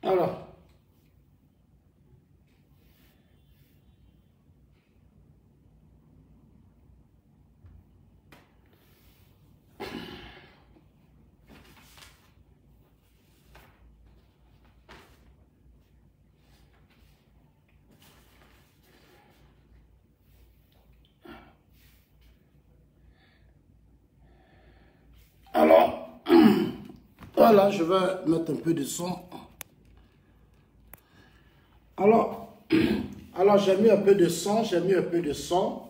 Alors, alors, voilà, je vais mettre un peu de son. Alors j'ai mis un peu de son,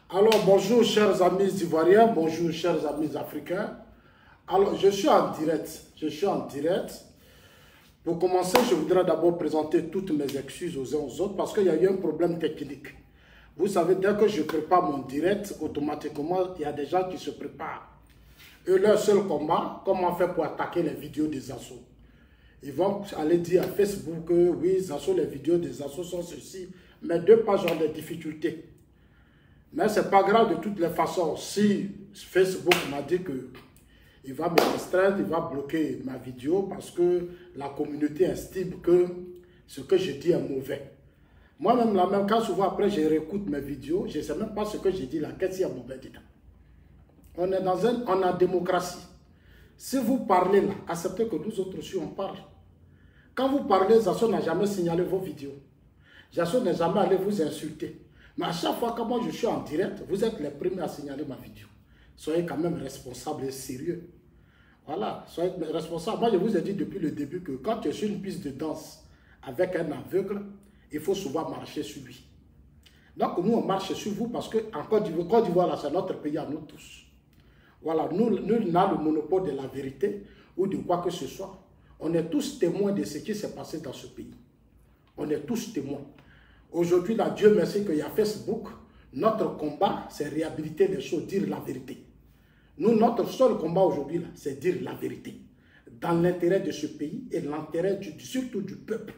Alors, bonjour chers amis ivoiriens, bonjour chers amis africains. Alors, je suis en direct. Pour commencer, je voudrais d'abord présenter toutes mes excuses aux uns aux autres parce qu'il y a eu un problème technique. Vous savez, dès que je prépare mon direct, automatiquement, il y a des gens qui se préparent. Et leur seul combat, comment on fait pour attaquer les vidéos des assos? Ils vont aller dire à Facebook que oui, les vidéos des assos sont ceci, mais deux pages ont des difficultés. Mais ce n'est pas grave de toutes les façons. Si Facebook m'a dit qu'il va me restreindre, il va bloquer ma vidéo parce que la communauté estime que ce que je dis est mauvais. Moi-même, quand souvent après je réécoute mes vidéos, je ne sais même pas ce que j'ai dit là, qu'est-ce qu'il y a mauvais dedans. On est en démocratie. Si vous parlez là, acceptez que nous autres aussi on parle. Quand vous parlez, Zasso n'a jamais signalé vos vidéos. Zasso n'est jamais allé vous insulter. Mais à chaque fois que moi je suis en direct, vous êtes les premiers à signaler ma vidéo. Soyez quand même responsables et sérieux. Voilà, soyez responsables. Moi je vous ai dit depuis le début que quand tu es sur une piste de danse avec un aveugle, il faut souvent marcher sur lui. Donc nous on marche sur vous parce que en Côte d'Ivoire, là c'est notre pays à nous tous. Voilà, nul n'a le monopole de la vérité ou de quoi que ce soit. On est tous témoins de ce qui s'est passé dans ce pays. On est tous témoins. Aujourd'hui, là, Dieu merci qu'il y a Facebook. Notre combat, c'est réhabiliter les choses, dire la vérité. Nous, notre seul combat aujourd'hui, c'est dire la vérité. Dans l'intérêt de ce pays et l'intérêt surtout du peuple.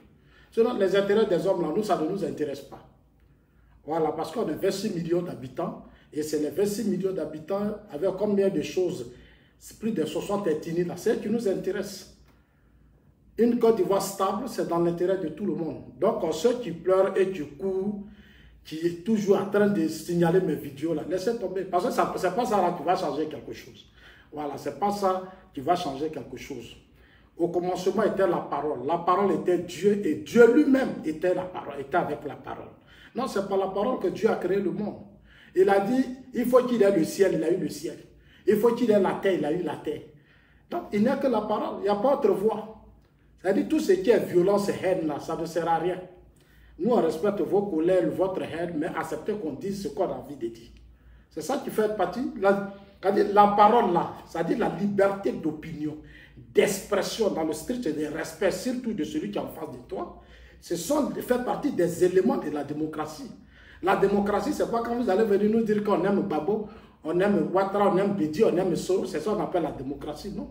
Sinon, les intérêts des hommes, là, nous, ça ne nous intéresse pas. Voilà, parce qu'on est 26 millions d'habitants. Et c'est les 26 millions d'habitants avec combien de choses, plus de 60 ethnies, là, c'est ce qui nous intéresse. Une Côte d'Ivoire stable, c'est dans l'intérêt de tout le monde. Donc, ceux qui pleurent et qui courent, qui est toujours en train de signaler mes vidéos, là, laissez tomber. Parce que ce n'est pas ça là, qui va changer quelque chose. Voilà, ce n'est pas ça qui va changer quelque chose. Au commencement était la parole. La parole était Dieu et Dieu lui-même était la parole, était avec la parole. Non, ce n'est pas la parole que Dieu a créé le monde. Il a dit, il faut qu'il ait le ciel, il a eu le ciel. Il faut qu'il ait la terre, il a eu la terre. Donc, il n'y a que la parole, il n'y a pas autre voie. C'est-à-dire, tout ce qui est violence et haine, là, ça ne sert à rien. Nous, on respecte vos colères, votre haine, mais acceptez qu'on dise ce qu'on a envie de dire. C'est ça qui fait partie. La parole, là, c'est-à-dire la liberté d'opinion, d'expression dans le strict de respect, surtout de celui qui est en face de toi, fait partie des éléments de la démocratie. La démocratie, ce n'est pas quand vous allez venir nous dire qu'on aime Babo, on aime Ouattara, on aime Bédi, on aime Soro, c'est ça qu'on appelle la démocratie, non?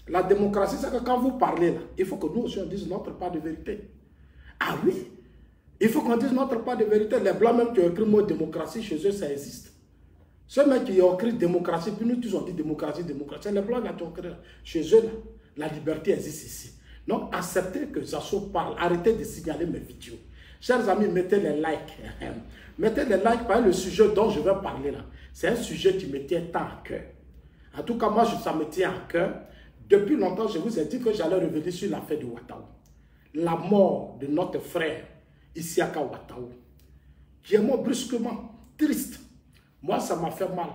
La démocratie, c'est que quand vous parlez là, il faut que nous aussi on dise notre part de vérité. Ah oui, il faut qu'on dise notre part de vérité. Les Blancs même qui ont écrit le mot démocratie, chez eux, ça existe. Ceux mecs qui ont écrit démocratie, puis nous tous on dit démocratie, démocratie. Les Blancs qui ont écrit chez eux, là, la liberté existe ici. Donc acceptez que Zasso parle, arrêtez de signaler mes vidéos. Chers amis, mettez les likes. Mettez les likes par le sujet dont je vais parler là. C'est un sujet qui me tient tant à cœur. En tout cas, moi, ça me tient à cœur. Depuis longtemps, je vous ai dit que j'allais revenir sur l'affaire de Ouattara. La mort de notre frère, Isiaka Ouattara, qui est mort brusquement, triste. Moi, ça m'a fait mal.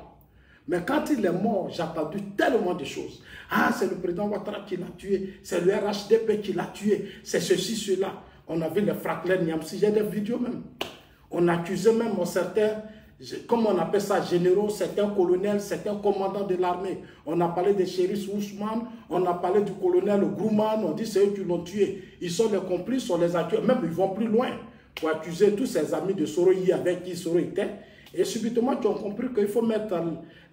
Mais quand il est mort, j'ai entendu tellement de choses. Ah, c'est le président Ouattara qui l'a tué, c'est le RHDP qui l'a tué, c'est ceci, cela. On a vu les Franklin Niamsi, j'ai des vidéos même. On accusait même certains, comment on appelle ça, généraux, certains colonels, certains commandants de l'armée. On a parlé de Chérif Ousmane, on a parlé du colonel Grouman, on dit c'est eux qui l'ont tué. Ils sont les complices, on les a tués. Même ils vont plus loin pour accuser tous ces amis de Soro avec qui Soro était. Et subitement, ils ont compris qu'il faut mettre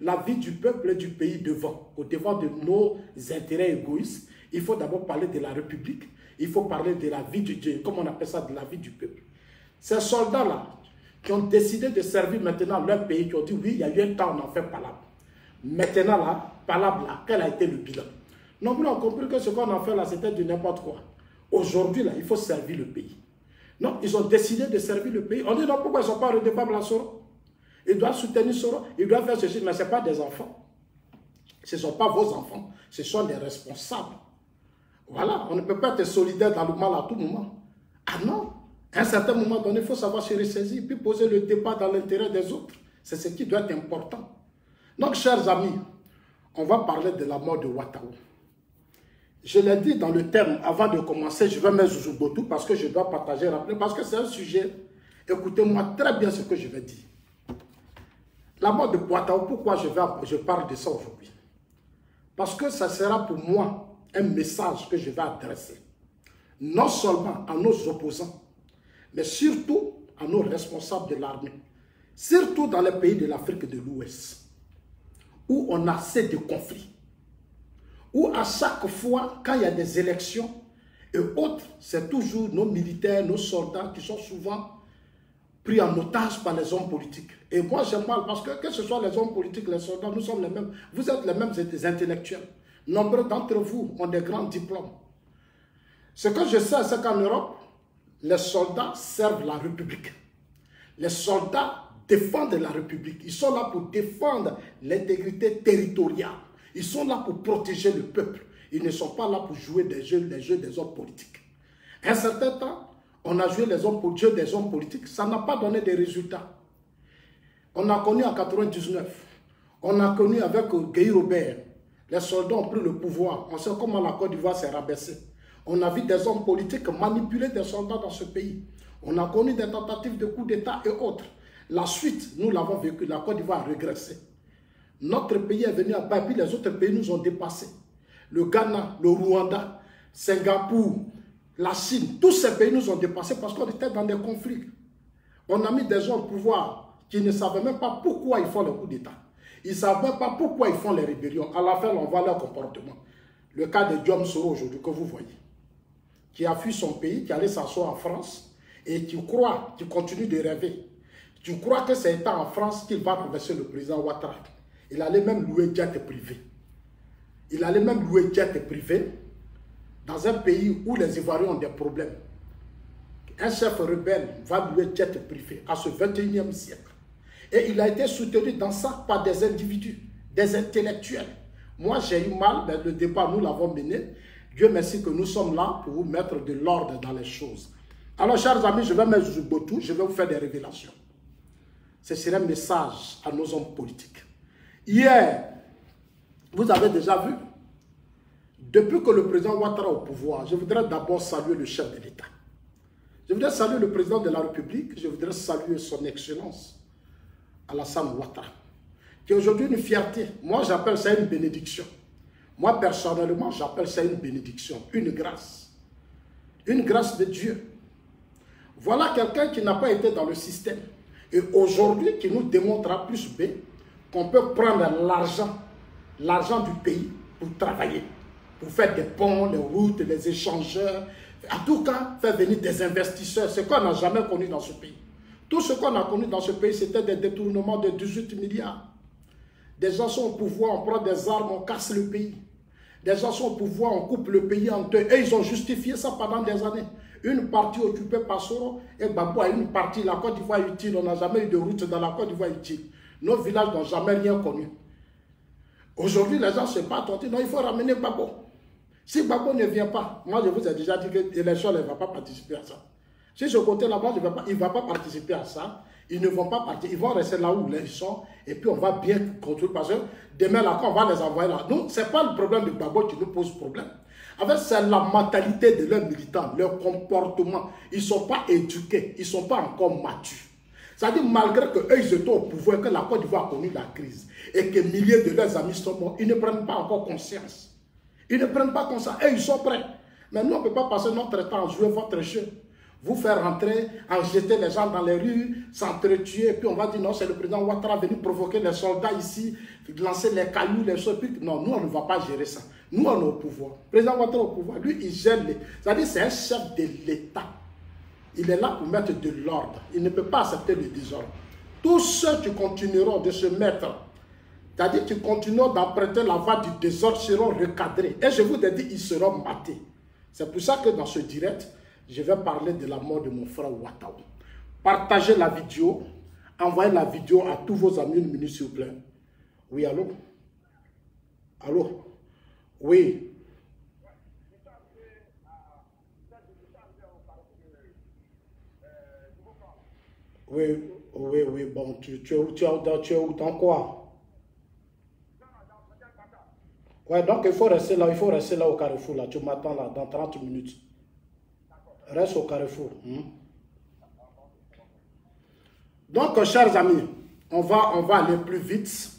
la vie du peuple et du pays devant, au devant de nos intérêts égoïstes. Il faut d'abord parler de la République. Il faut parler de la vie du Dieu, comme on appelle ça, de la vie du peuple. Ces soldats-là, qui ont décidé de servir maintenant leur pays, qui ont dit, oui, il y a eu un temps, on en fait palabre. Maintenant, là, palabre, là, quel a été le bilan? Non, vous avez compris que ce qu'on a fait là, c'était du n'importe quoi. Aujourd'hui, là, il faut servir le pays. Non, ils ont décidé de servir le pays. On dit non, pourquoi ils ne sont pas redevables à Soro? Ils doivent soutenir Soro, ils doivent faire ceci, mais ce n'est pas des enfants. Ce ne sont pas vos enfants, ce sont des responsables. Voilà, on ne peut pas être solidaire dans le mal à tout moment. Ah non, à un certain moment donné, il faut savoir se ressaisir, puis poser le débat dans l'intérêt des autres. C'est ce qui doit être important. Donc, chers amis, on va parler de la mort de Ouattara. Je l'ai dit dans le terme, avant de commencer, je vais mettre Zouzoubotou parce que je dois partager, rappeler, parce que c'est un sujet, écoutez-moi très bien ce que je vais dire. La mort de Ouattara, pourquoi je parle de ça aujourd'hui? Parce que ça sera pour moi un message que je vais adresser, non seulement à nos opposants, mais surtout à nos responsables de l'armée, surtout dans les pays de l'Afrique de l'Ouest, où on a assez de conflits, où à chaque fois, quand il y a des élections et autres, c'est toujours nos militaires, nos soldats qui sont souvent pris en otage par les hommes politiques. Et moi, j'ai mal parce que ce soit les hommes politiques, les soldats, nous sommes les mêmes. Vous êtes les mêmes intellectuels. Nombreux d'entre vous ont des grands diplômes. Ce que je sais, c'est qu'en Europe, les soldats servent la République. Les soldats défendent la République. Ils sont là pour défendre l'intégrité territoriale. Ils sont là pour protéger le peuple. Ils ne sont pas là pour jouer les jeux des hommes politiques. À un certain temps, on a joué les jeux des hommes politiques. Ça n'a pas donné des résultats. On a connu en 99. On a connu avec Guy Robert. Les soldats ont pris le pouvoir. On sait comment la Côte d'Ivoire s'est rabaissée. On a vu des hommes politiques manipuler des soldats dans ce pays. On a connu des tentatives de coup d'État et autres. La suite, nous l'avons vécu. La Côte d'Ivoire a régressé. Notre pays est venu à bas, puis les autres pays nous ont dépassés. Le Ghana, le Rwanda, Singapour, la Chine, tous ces pays nous ont dépassés parce qu'on était dans des conflits. On a mis des gens au pouvoir qui ne savaient même pas pourquoi ils font le coup d'État. Ils ne savent même pas pourquoi ils font les rébellions. À la fin, on voit leur comportement. Le cas de Diom Soro aujourd'hui que vous voyez, qui a fui son pays, qui allait s'asseoir en France et qui croit, qui continue de rêver. Tu crois que c'est étant en France qu'il va renverser le président Ouattara. Il allait même louer jet privé. Il allait même louer jet privé dans un pays où les Ivoiriens ont des problèmes. Un chef rebelle va louer jet privé à ce 21e siècle. Et il a été soutenu dans ça par des individus, des intellectuels. Moi, j'ai eu mal, mais le débat, nous l'avons mené. Dieu merci que nous sommes là pour vous mettre de l'ordre dans les choses. Alors, chers amis, je vais mettre Zouzoubotou, je vais vous faire des révélations. Ce serait un message à nos hommes politiques. Hier, vous avez déjà vu, depuis que le président Ouattara est au pouvoir, je voudrais d'abord saluer le chef de l'État. Je voudrais saluer le président de la République, je voudrais saluer son excellence, Alassane Ouattara, qui est aujourd'hui une fierté. Moi, j'appelle ça une bénédiction. Moi, personnellement, j'appelle ça une bénédiction, une grâce de Dieu. Voilà quelqu'un qui n'a pas été dans le système et aujourd'hui qui nous démontre à plus B qu'on peut prendre l'argent du pays pour travailler, pour faire des ponts, les routes, les échangeurs, en tout cas, faire venir des investisseurs, ce qu'on n'a jamais connu dans ce pays. Tout ce qu'on a connu dans ce pays, c'était des détournements de 18 milliards. Des gens sont au pouvoir, on prend des armes, on casse le pays. Des gens sont au pouvoir, on coupe le pays en deux. Et ils ont justifié ça pendant des années. Une partie occupée par Soro et Gbagbo a une partie, la Côte d'Ivoire utile. On n'a jamais eu de route dans la Côte d'Ivoire utile. Nos villages n'ont jamais rien connu. Aujourd'hui, les gens se battent, on dit non, il faut ramener Gbagbo. Si Gbagbo ne vient pas, moi je vous ai déjà dit que l'élection ne va pas participer à ça. Si ce côté là-bas, il ne va pas participer à ça. Ils ne vont pas partir, ils vont rester là où ils sont et puis on va bien contrôler parce que demain là, quand on va les envoyer là, nous, ce n'est pas le problème de Gbagbo qui nous pose problème. En fait, c'est la mentalité de leurs militants, leur comportement. Ils ne sont pas éduqués, ils ne sont pas encore matures. C'est-à-dire, malgré qu'eux, ils étaient au pouvoir, que la Côte d'Ivoire a connu la crise et que milliers de leurs amis sont morts, ils ne prennent pas encore conscience. Ils ne prennent pas conscience et ils sont prêts. Mais nous, on ne peut pas passer notre temps à jouer votre jeu. Vous faire rentrer, en jeter les gens dans les rues, s'entretuer, et puis on va dire non, c'est le président Ouattara venu provoquer les soldats ici, lancer les cailloux, les choses. Non, nous, on ne va pas gérer ça. Nous, on est au pouvoir. Le président Ouattara au pouvoir, lui, il gère les... C'est-à-dire, c'est un chef de l'État. Il est là pour mettre de l'ordre. Il ne peut pas accepter le désordre. Tous ceux qui continueront de se mettre, c'est-à-dire qui continueront d'emprunter la voie du désordre, seront recadrés. Et je vous ai dit, ils seront matés. C'est pour ça que dans ce direct, je vais parler de la mort de mon frère Ouattao. Partagez la vidéo, envoyez la vidéo à tous vos amis une minute s'il vous plaît. Oui, allô? Allô? Oui. Oui, oui, bon, tu es où, dans quoi? Ouais, donc il faut rester là au carrefour, là. Tu m'attends là, dans 30 minutes. Reste au carrefour. Donc, chers amis, on va aller plus vite.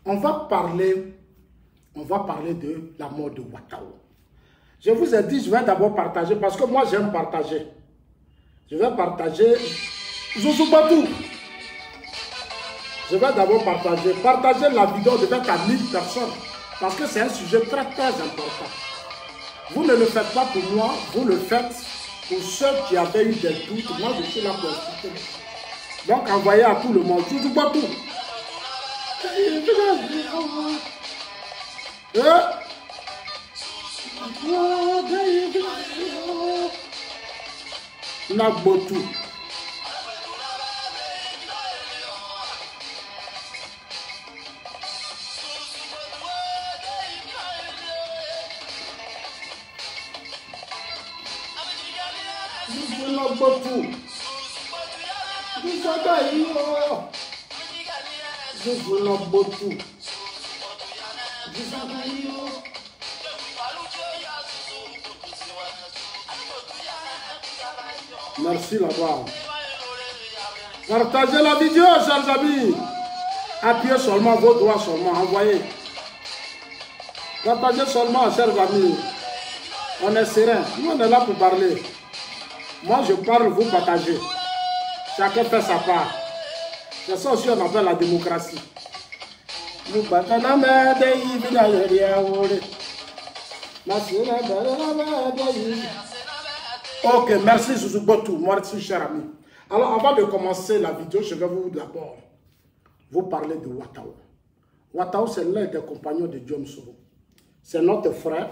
On va parler de la mort de Ouattao. Je vous ai dit, je vais d'abord partager, parce que moi j'aime partager. Je vais partager Zouzoubatou. Je vais d'abord partager la vidéo de 20 à 1000 personnes, parce que c'est un sujet très très important. Vous ne le faites pas pour moi, vous le faites pour ceux qui avaient eu des doutes. Moi je suis là pour expliquer. Donc envoyez à tout le monde. Zouzoubatou. Nagbotou. Nagbotou. Nagbotou. Merci là-bas. Partagez la vidéo, chers amis. Appuyez seulement vos doigts, seulement. Envoyez. Partagez seulement, chers amis. On est serein. Nous, on est là pour parler. Moi, je parle, vous partagez. Chacun fait sa part. C'est ça aussi, on appelle la démocratie. Ok, merci Zouzoubotou, merci cher ami. Alors avant de commencer la vidéo, je vais d'abord vous parler de Ouattao. Ouattao, c'est l'un des compagnons de Diom Soro. C'est notre frère.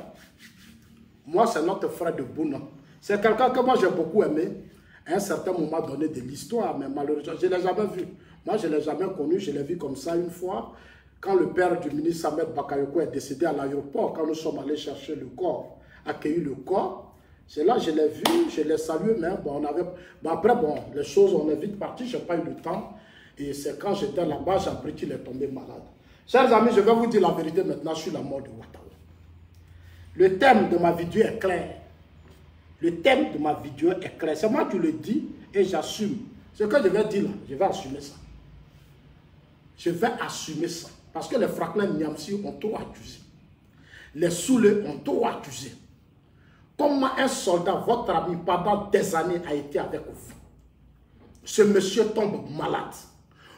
Moi, c'est notre frère de Bouna. C'est quelqu'un que moi j'ai beaucoup aimé. À un certain moment donné de l'histoire, mais malheureusement, je ne l'ai jamais vu. Moi, je ne l'ai jamais connu, je l'ai vu comme ça une fois. Quand le père du ministre Samet Bakayoko est décédé à l'aéroport, quand nous sommes allés chercher le corps, accueillir le corps, c'est là que je l'ai vu, je l'ai salué, mais bon, après, les choses, on est vite parti, je n'ai pas eu le temps. Et c'est quand j'étais là-bas, j'ai appris qu'il est tombé malade. Chers amis, je vais vous dire la vérité maintenant sur la mort de Ouattao. Le thème de ma vidéo est clair. Le thème de ma vidéo est clair. C'est moi qui le dis et j'assume. Ce que je vais dire là, je vais assumer ça. Je vais assumer ça. Parce que les Franklin Niamsi ont trop accusé. Les Soulé ont trop accusé. Comment un soldat, votre ami, pendant des années a été avec vous. Ce monsieur tombe malade.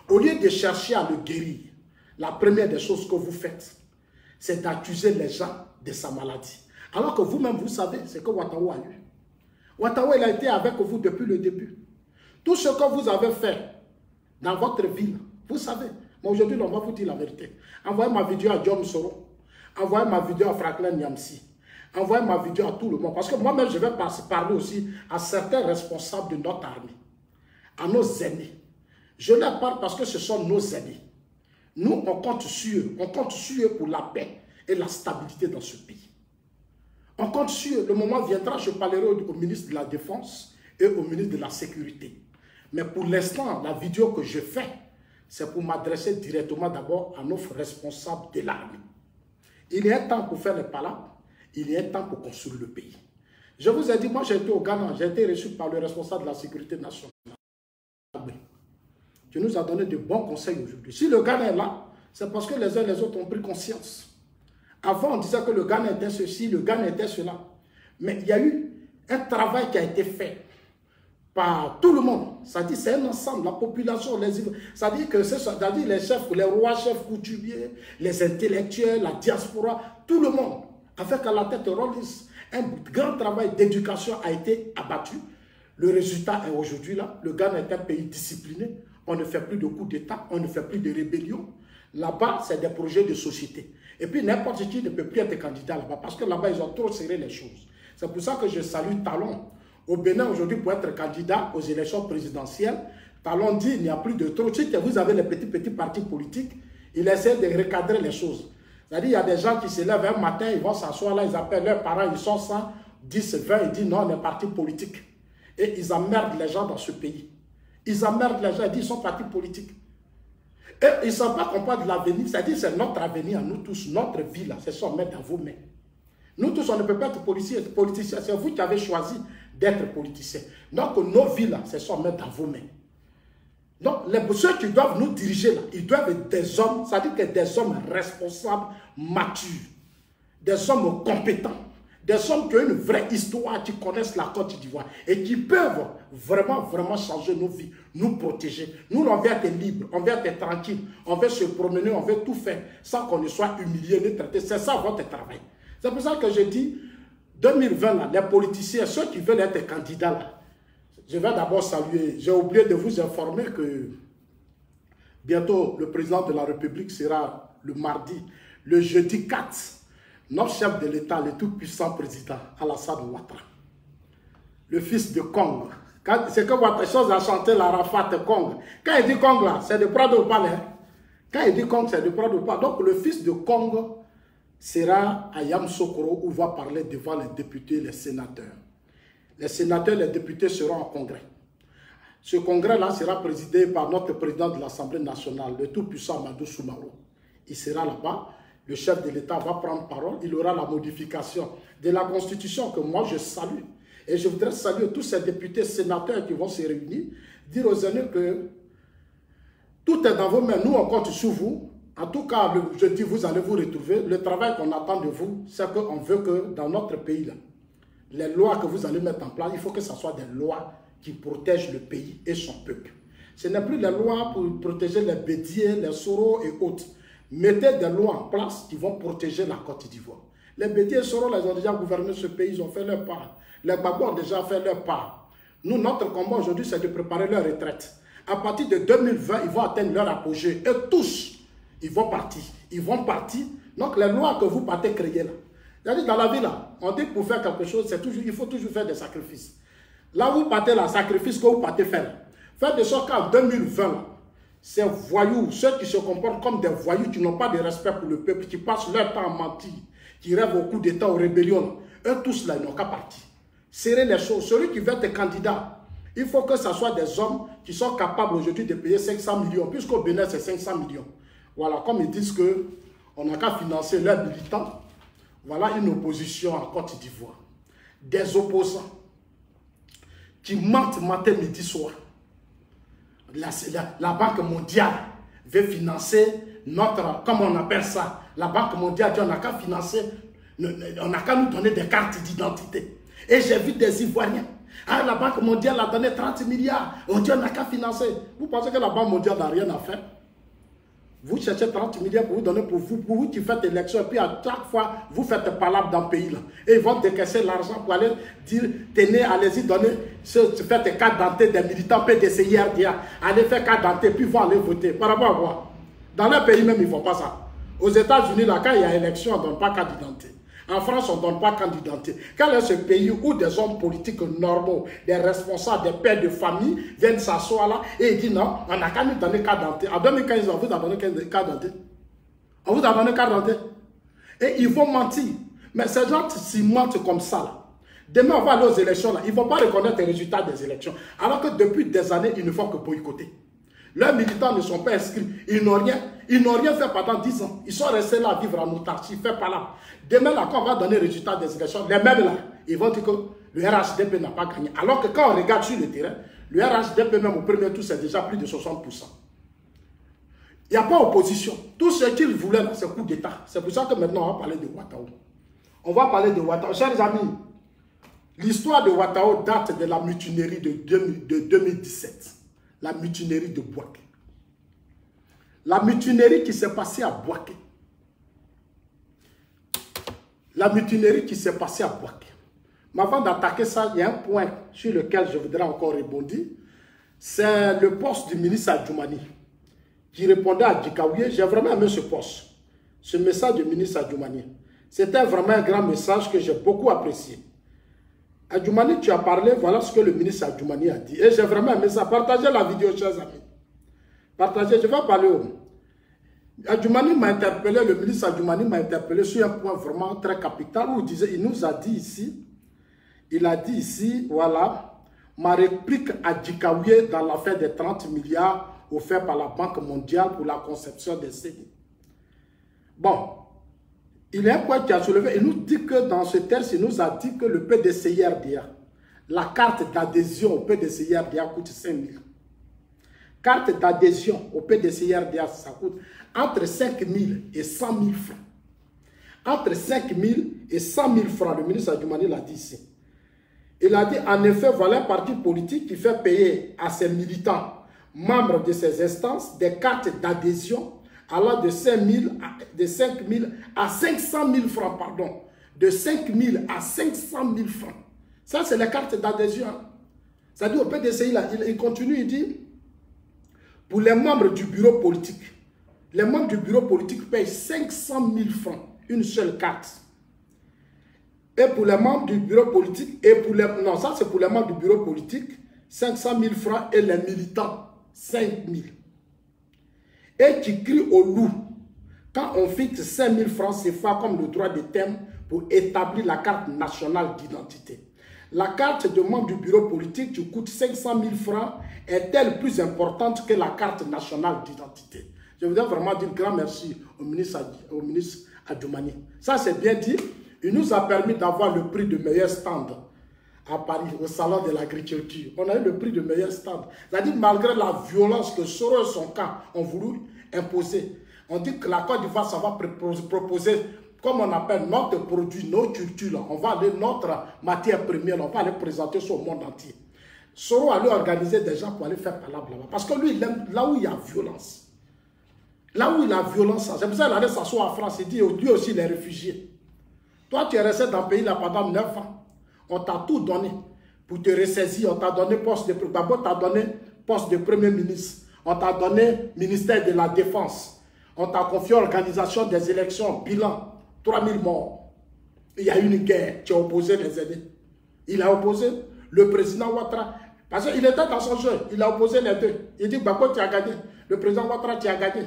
Au lieu de chercher à le guérir, la première des choses que vous faites, c'est d'accuser les gens de sa maladie. Alors que vous-même, vous savez ce que Ouattao a eu. Ouattao, il a été avec vous depuis le début. Tout ce que vous avez fait dans votre ville, vous savez. Mais aujourd'hui, on va vous dire la vérité. Envoyez ma vidéo à Diom Soro. Envoyez ma vidéo à Franklin Niamsi. Envoyez ma vidéo à tout le monde. Parce que moi-même, je vais parler aussi à certains responsables de notre armée. À nos aînés. Je leur parle parce que ce sont nos aînés. Nous, on compte sur eux. On compte sur eux pour la paix et la stabilité dans ce pays. On compte sur eux. Le moment viendra, je parlerai au ministre de la Défense et au ministre de la Sécurité. Mais pour l'instant, la vidéo que je fais, c'est pour m'adresser directement d'abord à nos responsables de l'armée. Il y a un temps pour faire les palabres, il y a un temps pour construire le pays. Je vous ai dit, moi j'ai été au Ghana, j'ai été reçu par le responsable de la sécurité nationale. Tu nous as donné de bons conseils aujourd'hui. Si le Ghana est là, c'est parce que les uns et les autres ont pris conscience. Avant, on disait que le Ghana était ceci, le Ghana était cela. Mais il y a eu un travail qui a été fait par tout le monde. Ça dit c'est un ensemble, la population, ça dit que c'est-à-dire les chefs, les rois, chefs coutumiers, les intellectuels, la diaspora, tout le monde, avec à la tête de Rollins, un grand travail d'éducation a été abattu. Le résultat est aujourd'hui là. Le Ghana est un pays discipliné. On ne fait plus de coups d'État, on ne fait plus de rébellion. Là-bas, c'est des projets de société. Et puis n'importe qui ne peut plus être candidat là-bas parce que là-bas, ils ont trop serré les choses. C'est pour ça que je salue Talon. Au Bénin, aujourd'hui, pour être candidat aux élections présidentielles, Talon dit qu'il n'y a plus de trop. Si vous avez les petits partis politiques, il essaie de recadrer les choses. C'est-à-dire, il y a des gens qui se lèvent un matin, ils vont s'asseoir là, ils appellent leurs parents, ils sont 100, 10, 20, ils disent non, on est parti politique. Et ils emmerdent les gens dans ce pays. Ils emmerdent les gens, ils disent qu'ils sont partis politiques. Et ils ne savent pas qu'on parle de l'avenir, c'est-à-dire c'est notre avenir, nous tous, notre vie là, c'est ça, on met dans vos mains. Nous tous, on ne peut pas être politiciens, c'est vous qui avez choisi d'être politiciens. Donc nos vies là, c'est ça, on met dans vos mains. Donc, ceux qui doivent nous diriger là, ils doivent être des hommes, c'est-à-dire que des hommes responsables, matures, des hommes compétents, des hommes qui ont une vraie histoire, qui connaissent la Côte d'Ivoire et qui peuvent vraiment changer nos vies, nous protéger. Nous, on veut être libres, on veut être tranquille, on veut se promener, on veut tout faire sans qu'on ne soit humilié ni traité. C'est ça votre travail. C'est pour ça que je dis, 2020, là, les politiciens, ceux qui veulent être candidats là, je vais d'abord saluer, j'ai oublié de vous informer que bientôt le président de la République sera le mardi, le jeudi 4, notre chef de l'État, le tout-puissant président Alassane Ouattara, le fils de Kong. C'est que votre chose a chanté l'Arafat Kong. Quand il dit Kong là, c'est de Prado ou pas là. Quand il dit Kong, c'est de Prado ou pas. Donc le fils de Kong sera à Yamoussoukro où va parler devant les députés et les sénateurs. Les sénateurs et les députés seront en congrès. Ce congrès-là sera présidé par notre président de l'Assemblée nationale, le tout-puissant Amadou Soumarou. Il sera là-bas, le chef de l'État va prendre parole, il aura la modification de la Constitution que moi je salue. Et je voudrais saluer tous ces députés, sénateurs qui vont se réunir, dire aux aînés que tout est dans vos mains, nous on compte sur vous. En tout cas, je dis, vous allez vous retrouver. Le travail qu'on attend de vous, c'est qu'on veut que dans notre pays-là, les lois que vous allez mettre en place, il faut que ce soit des lois qui protègent le pays et son peuple. Ce n'est plus les lois pour protéger les bédiers, les soros et autres. Mettez des lois en place qui vont protéger la Côte d'Ivoire. Les bédiers et soros, ils ont déjà gouverné ce pays, ils ont fait leur part. Les babous ont déjà fait leur part. Nous, notre combat aujourd'hui, c'est de préparer leur retraite. À partir de 2020, ils vont atteindre leur apogée. Et tous, ils vont partir. Ils vont partir. Donc, les lois que vous partez créer là, c'est-à-dire dans la vie là, on dit que pour faire quelque chose, il faut toujours faire des sacrifices. Là où vous partez là, sacrifice que vous partez faire. Faites de sorte qu'en 2020, ces voyous, ceux qui se comportent comme des voyous, qui n'ont pas de respect pour le peuple, qui passent leur temps à mentir, qui rêvent au coup d'État, aux rébellions, eux tous là, ils n'ont qu'à partir. Serrez les choses. Celui qui veut être candidat, il faut que ce soit des hommes qui sont capables aujourd'hui de payer 500 millions, puisqu'au Bénin c'est 500 millions. Voilà, comme ils disent qu'on n'a qu'à financer leurs militants. Voilà une opposition en Côte d'Ivoire. Des opposants qui mentent matin, midi, soir. La Banque mondiale veut financer notre, comme on appelle ça, la Banque mondiale dit on n'a qu'à financer, on n'a qu'à nous donner des cartes d'identité. Et j'ai vu des Ivoiriens. Ah, la Banque mondiale a donné 30 milliards. On dit on n'a qu'à financer. Vous pensez que la Banque mondiale n'a rien à faire? Vous cherchez 30 milliards pour vous donner pour vous qui faites l'élection. Et puis à chaque fois, vous faites palabre dans le pays. Là. Et ils vont décaisser l'argent pour aller dire, tenez, allez-y, donnez, faites des cartes d'identité des militants PDC IRDA. Allez faire carte d'identité, puis ils vont aller voter. Par rapport à quoi? Dans leur pays même, ils ne font pas ça. Aux États-Unis, là, quand il y a élection, on ne donne pas carte d'identité. En France, on ne donne pas carte d'identité. Quel est ce pays où des hommes politiques normaux, des responsables, des pères de famille viennent s'asseoir là et ils disent non, on n'a qu'à nous donner carte d'identité. En 2015, on vous a donné carte d'identité. On vous a donné carte d'identité. Et ils vont mentir. Mais ces gens s'y mentent comme ça là. Demain, on va aller aux élections là. Ils ne vont pas reconnaître les résultats des élections. Alors que depuis des années, ils ne font que boycotter. Leurs militants ne sont pas inscrits. Ils n'ont rien fait pendant 10 ans. Ils sont restés là à vivre en autarcie, fait pas là. Demain, là, quand on va donner le résultat des élections, les mêmes là, ils vont dire que le RHDP n'a pas gagné. Alors que quand on regarde sur le terrain, le RHDP même au premier tour, c'est déjà plus de 60%. Il n'y a pas opposition. Tout ce qu'ils voulaient, c'est coup d'État. C'est pour ça que maintenant, on va parler de Ouattao. On va parler de Ouattao. Chers amis, l'histoire de Ouattao date de la mutinerie de 2017. La mutinerie de Bouaké. La mutinerie qui s'est passée à Bouaké. La mutinerie qui s'est passée à Bouaké. Mais avant d'attaquer ça, il y a un point sur lequel je voudrais encore rebondir. C'est le poste du ministre Adjoumani qui répondait à Dikaouye. J'ai vraiment aimé ce poste. Ce message du ministre Adjoumani. C'était vraiment un grand message que j'ai beaucoup apprécié. Adjoumani, tu as parlé, voilà ce que le ministre Adjoumani a dit. Et j'ai vraiment aimé ça. Partagez la vidéo, chers amis. Partagez, je vais parler au... Adjoumani m'a interpellé, le ministre Adjoumani m'a interpellé sur un point vraiment très capital où il nous a dit ici, il a dit ici, voilà, ma réplique à Djikaouye dans l'affaire des 30 milliards offerts par la Banque mondiale pour la conception des CENI. Bon, il y a un point qui a soulevé, il nous dit que dans ce texte, il nous a dit que le PDCIRDA, la carte d'adhésion au PDCIRDA coûte 5 000. Carte d'adhésion au PDCIRDA, ça coûte entre 5 000 et 100 000 francs. Entre 5 000 et 100 000 francs, le ministre Adjoumani l'a dit ici. Il a dit, en effet, voilà un parti politique qui fait payer à ses militants, membres de ses instances, des cartes d'adhésion allant de 5 000 à 500 000 francs, pardon. De 5 000 à 500 000 francs. Ça, c'est les cartes d'adhésion. C'est-à-dire, au PDCI, là, il continue, il dit, pour les membres du bureau politique, les membres du bureau politique payent 500 000 francs, une seule carte. Et pour les membres du bureau politique, et pour les, non, ça c'est pour les membres du bureau politique, 500 000 francs et les militants, 5 000. Et qui crie au loup, quand on fixe 5 000 francs CFA comme le droit de thème pour établir la carte nationale d'identité. La carte de membre du bureau politique qui coûte 500 000 francs est-elle plus importante que la carte nationale d'identité? Je voudrais vraiment dire un grand merci au ministre Adjoumani. Ça c'est bien dit. Il nous a permis d'avoir le prix de meilleur stand à Paris, au salon de l'agriculture. On a eu le prix de meilleur stand. C'est-à-dire malgré la violence que Soro et son camp ont voulu imposer, on dit que la Côte d'Ivoire, ça va proposer, comme on appelle, notre produit, nos cultures. On va aller, notre matière première, on va aller présenter ça au monde entier. Soro allait organiser des gens pour aller faire palabre là-bas. Parce que lui, il aime là où il y a violence. Là où il y a violence, c'est pour ça qu'il allait s'asseoir en France. Il dit, lui aussi, les réfugiés. Toi, tu es resté dans le pays là pendant 9 ans. On t'a tout donné pour te ressaisir. On t'a donné poste de... D'abord, on t'a donné poste de Premier ministre. On t'a donné ministère de la Défense. On t'a confié l'organisation des élections. Bilan, 3000 morts. Il y a eu une guerre. Tu as opposé les aînés. Il a opposé le président Ouattara. Parce qu'il était dans son jeu. Il a opposé les deux. Il dit, Bako, tu as gagné. Le président Ouattara, tu as gagné.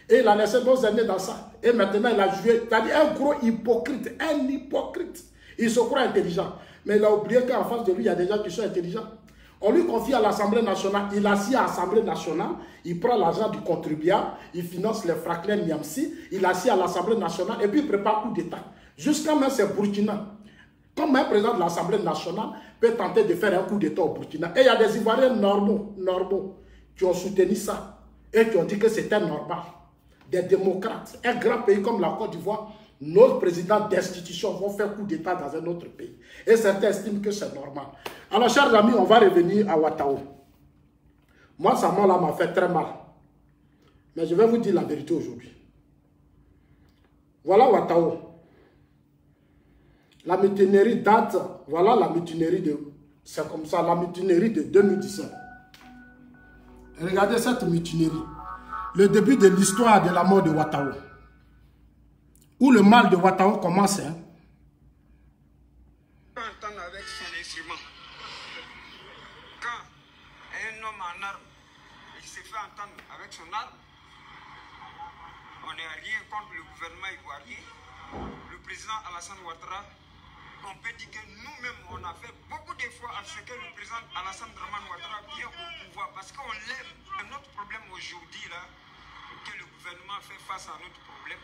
Et il a laissé nos aînés dans ça. Et maintenant, il a joué. C'est-à-dire un gros hypocrite. Un hypocrite. Il se croit intelligent. Mais il a oublié qu'en face de lui, il y a des gens qui sont intelligents. On lui confie à l'Assemblée nationale. Il assit à l'Assemblée nationale. Il prend l'argent du contribuable. Il finance les Franklin Niamsi. Il assit à l'Assemblée nationale. Et puis il prépare coup d'État. Jusqu'à même c'est Burkina. Comme un président de l'Assemblée nationale peut tenter de faire un coup d'État au Burkina. Et il y a des Ivoiriens normaux qui ont soutenu ça. Et qui ont dit que c'était normal. Des démocrates, un grand pays comme la Côte d'Ivoire, nos présidents d'institutions vont faire coup d'État dans un autre pays. Et certains estiment que c'est normal. Alors, chers amis, on va revenir à Ouattao. Moi, ça m'a fait très mal. Mais je vais vous dire la vérité aujourd'hui. Voilà Ouattao. La mutinerie date, voilà la mutinerie de, c'est comme ça, la mutinerie de 2017. Regardez cette mutinerie. Le début de l'histoire de la mort de Ouattao. Où le mal de Ouattao commence. Hein? Entendre avec son instrument. Quand un homme en arme, il se fait entendre avec son arme, on n'est rien contre le gouvernement ivoirien. Le président Alassane Ouattara, on peut dire que nous-mêmes, on a fait beaucoup d'efforts à ce que le président Alassane Ouattara vienne au pouvoir parce qu'on l'aime. Notre problème aujourd'hui, là, que le gouvernement fait face à notre problème,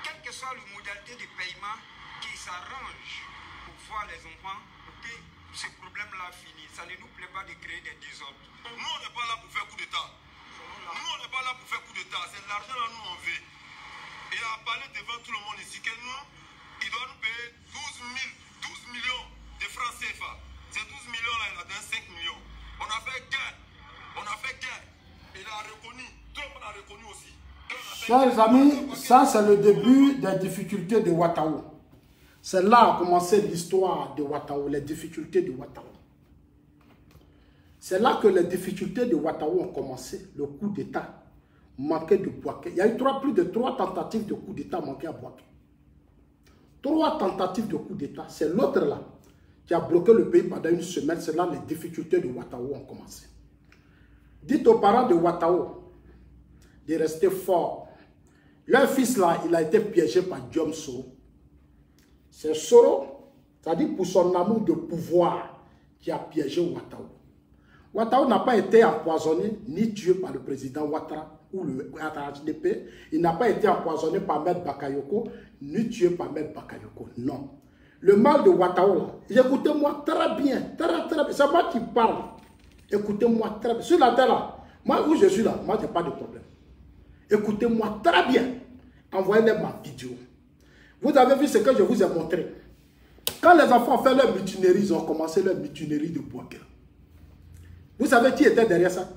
quelle que soit la modalité de paiement qui s'arrange pour voir les enfants, pour que ce problème-là finisse. Ça ne nous plaît pas de créer des désordres. Nous, on n'est pas là pour faire coup d'État. Nous, on n'est pas là pour faire coup d'État. C'est l'argent là, nous, on veut. Il a parlé devant tout le monde ici que nous, il doit nous payer 12 millions de francs CFA. Ces 12 millions-là, il a donné 5 millions. On a fait guerre. On a fait guerre. Il a reconnu. Tout le monde a reconnu aussi. Chers amis, ça c'est le début des difficultés de Ouattao. C'est là a commencé l'histoire de Ouattao, les difficultés de Ouattao. C'est là que les difficultés de Ouattao ont commencé, le coup d'État manqué de Bouaké. Il y a eu plus de 3 tentatives de coup d'État manqué à Bouaké. 3 tentatives de coup d'État, c'est l'autre là qui a bloqué le pays pendant une semaine, c'est là les difficultés de Ouattao ont commencé. Dites aux parents de Ouattao de rester forts. Leur fils là, il a été piégé par Guillaume Soro. C'est Soro, c'est-à-dire pour son amour de pouvoir, qui a piégé Ouattao. Ouattao n'a pas été empoisonné ni tué par le président Ouattara ou le HDP. Il n'a pas été empoisonné par Maître Bakayoko ni tué par Maître Bakayoko. Non. Le mal de Ouattao, écoutez-moi très bien, très bien. C'est moi qui parle. Écoutez-moi très bien. Sur la terre là, moi où je suis là, moi je n'ai pas de problème. Écoutez-moi très bien. Envoyez-les ma vidéo. Vous avez vu ce que je vous ai montré. Quand les enfants ont fait leur mutinerie, ils ont commencé leur mutinerie de Bouaké. Vous savez qui était derrière ça?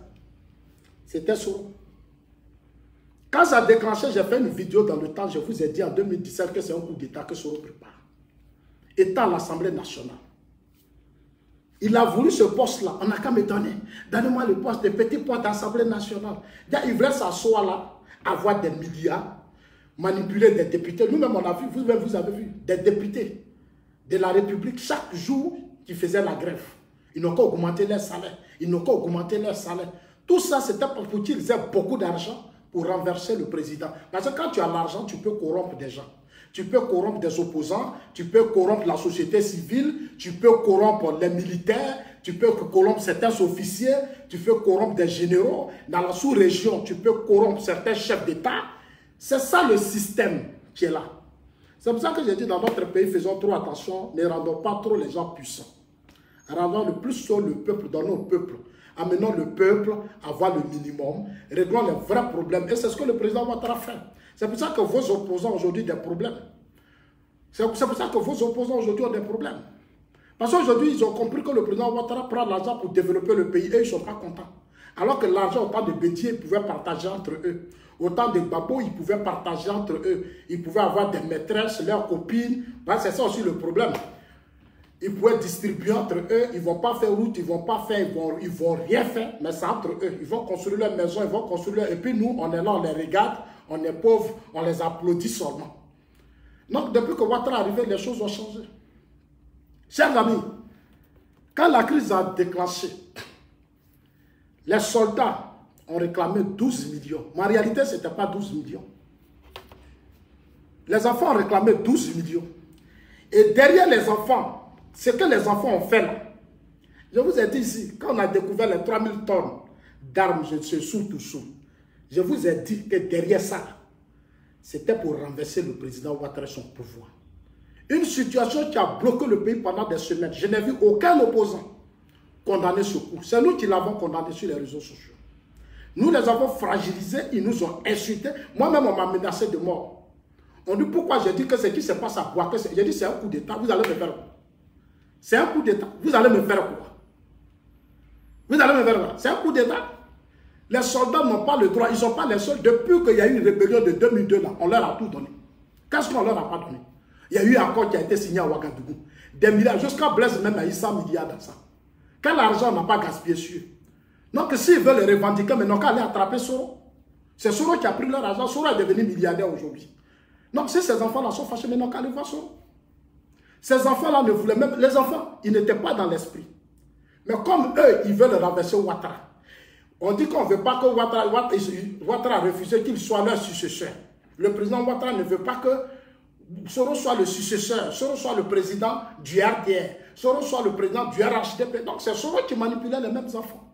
C'était Soro. Quand ça a déclenché, j'ai fait une vidéo dans le temps, je vous ai dit en 2017 que c'est un coup d'État que Soro prépare. Étant à l'Assemblée nationale. Il a voulu ce poste-là. On n'a qu'à me donner. Donnez-moi le poste de petit poste d'Assemblée nationale. Il voulait s'asseoir là, avoir des milliards, manipuler des députés. Nous-mêmes, on a vu, vous-même, vous avez vu, des députés de la République, chaque jour, qui faisaient la grève. Ils n'ont qu'à augmenter leur salaire. Ils n'ont qu'à augmenter leur salaire. Tout ça, c'était pour qu'ils aient beaucoup d'argent pour renverser le président. Parce que quand tu as l'argent, tu peux corrompre des gens. Tu peux corrompre des opposants, tu peux corrompre la société civile, tu peux corrompre les militaires, tu peux corrompre certains officiers, tu peux corrompre des généraux. Dans la sous-région, tu peux corrompre certains chefs d'État. C'est ça le système qui est là. C'est pour ça que j'ai dit dans notre pays, faisons trop attention, ne rendons pas trop les gens puissants. Rendons le plus sur le peuple, donnons au peuple. Amenons le peuple à avoir le minimum, réglons les vrais problèmes. Et c'est ce que le président Ouattara fait. C'est pour ça que vos opposants aujourd'hui ont des problèmes. C'est pour ça que vos opposants aujourd'hui ont des problèmes. Parce qu'aujourd'hui, ils ont compris que le président Ouattara prend l'argent pour développer le pays et ils ne sont pas contents. Alors que l'argent, autant de Bédier, ils pouvaient partager entre eux. Autant de Babo, ils pouvaient partager entre eux. Ils pouvaient avoir des maîtresses, leurs copines. C'est ça aussi le problème. Ils pouvaient distribuer entre eux, ils ne vont pas faire route, ils ne vont pas faire, ils vont rien faire, mais c'est entre eux. Ils vont construire leur maison, ils vont construire leur... Et puis nous, on est là, on les regarde, on est pauvres, on les applaudit seulement. Donc depuis que Ouattara est arrivé, les choses ont changé. Chers amis, quand la crise a déclenché, les soldats ont réclamé 12 millions. Mais en réalité, ce n'était pas 12 millions. Les enfants ont réclamé 12 millions. Et derrière les enfants, ce que les enfants ont fait là, je vous ai dit ici, quand on a découvert les 3000 tonnes d'armes, je suis tout sous. Je vous ai dit que derrière ça, c'était pour renverser le président Ouattara et son pouvoir. Une situation qui a bloqué le pays pendant des semaines. Je n'ai vu aucun opposant condamner ce coup. C'est nous qui l'avons condamné sur les réseaux sociaux. Nous les avons fragilisés, ils nous ont insultés. Moi-même, on m'a menacé de mort. On dit pourquoi j'ai dit que ce qui se passe à Bouaké, j'ai dit c'est un coup d'État, vous allez me faire quoi? C'est un coup d'État, vous allez me faire quoi? Vous allez me faire quoi? C'est un coup d'État. Les soldats n'ont pas le droit, ils ne sont pas les seuls. Depuis qu'il y a eu une rébellion de 2002, là, on leur a tout donné. Qu'est-ce qu'on leur a pas donné? Il y a eu un accord qui a été signé à Ouagadougou. Des milliards, jusqu'à Blaise même, il y a eu 100 milliards dans ça. Quel argent n'a pas gaspillé sur eux? Donc s'ils veulent le revendiquer, mais n'ont qu'à aller attraper Soro. C'est Soro qui a pris leur argent. Soro est devenu milliardaire aujourd'hui. Donc si ces enfants-là sont fâchés, mais n'ont qu'à aller voir Soro. Ces enfants-là ne voulaient même... Les enfants, ils n'étaient pas dans l'esprit. Mais comme eux, ils veulent renverser Ouattara. On dit qu'on ne veut pas que Ouattara a refusé qu'il soit leur successeur. Le président Ouattara ne veut pas que Soro soit le successeur, Soro soit le président du RDR, Soro soit le président du RHDP. Donc c'est Soro qui manipulait les mêmes enfants.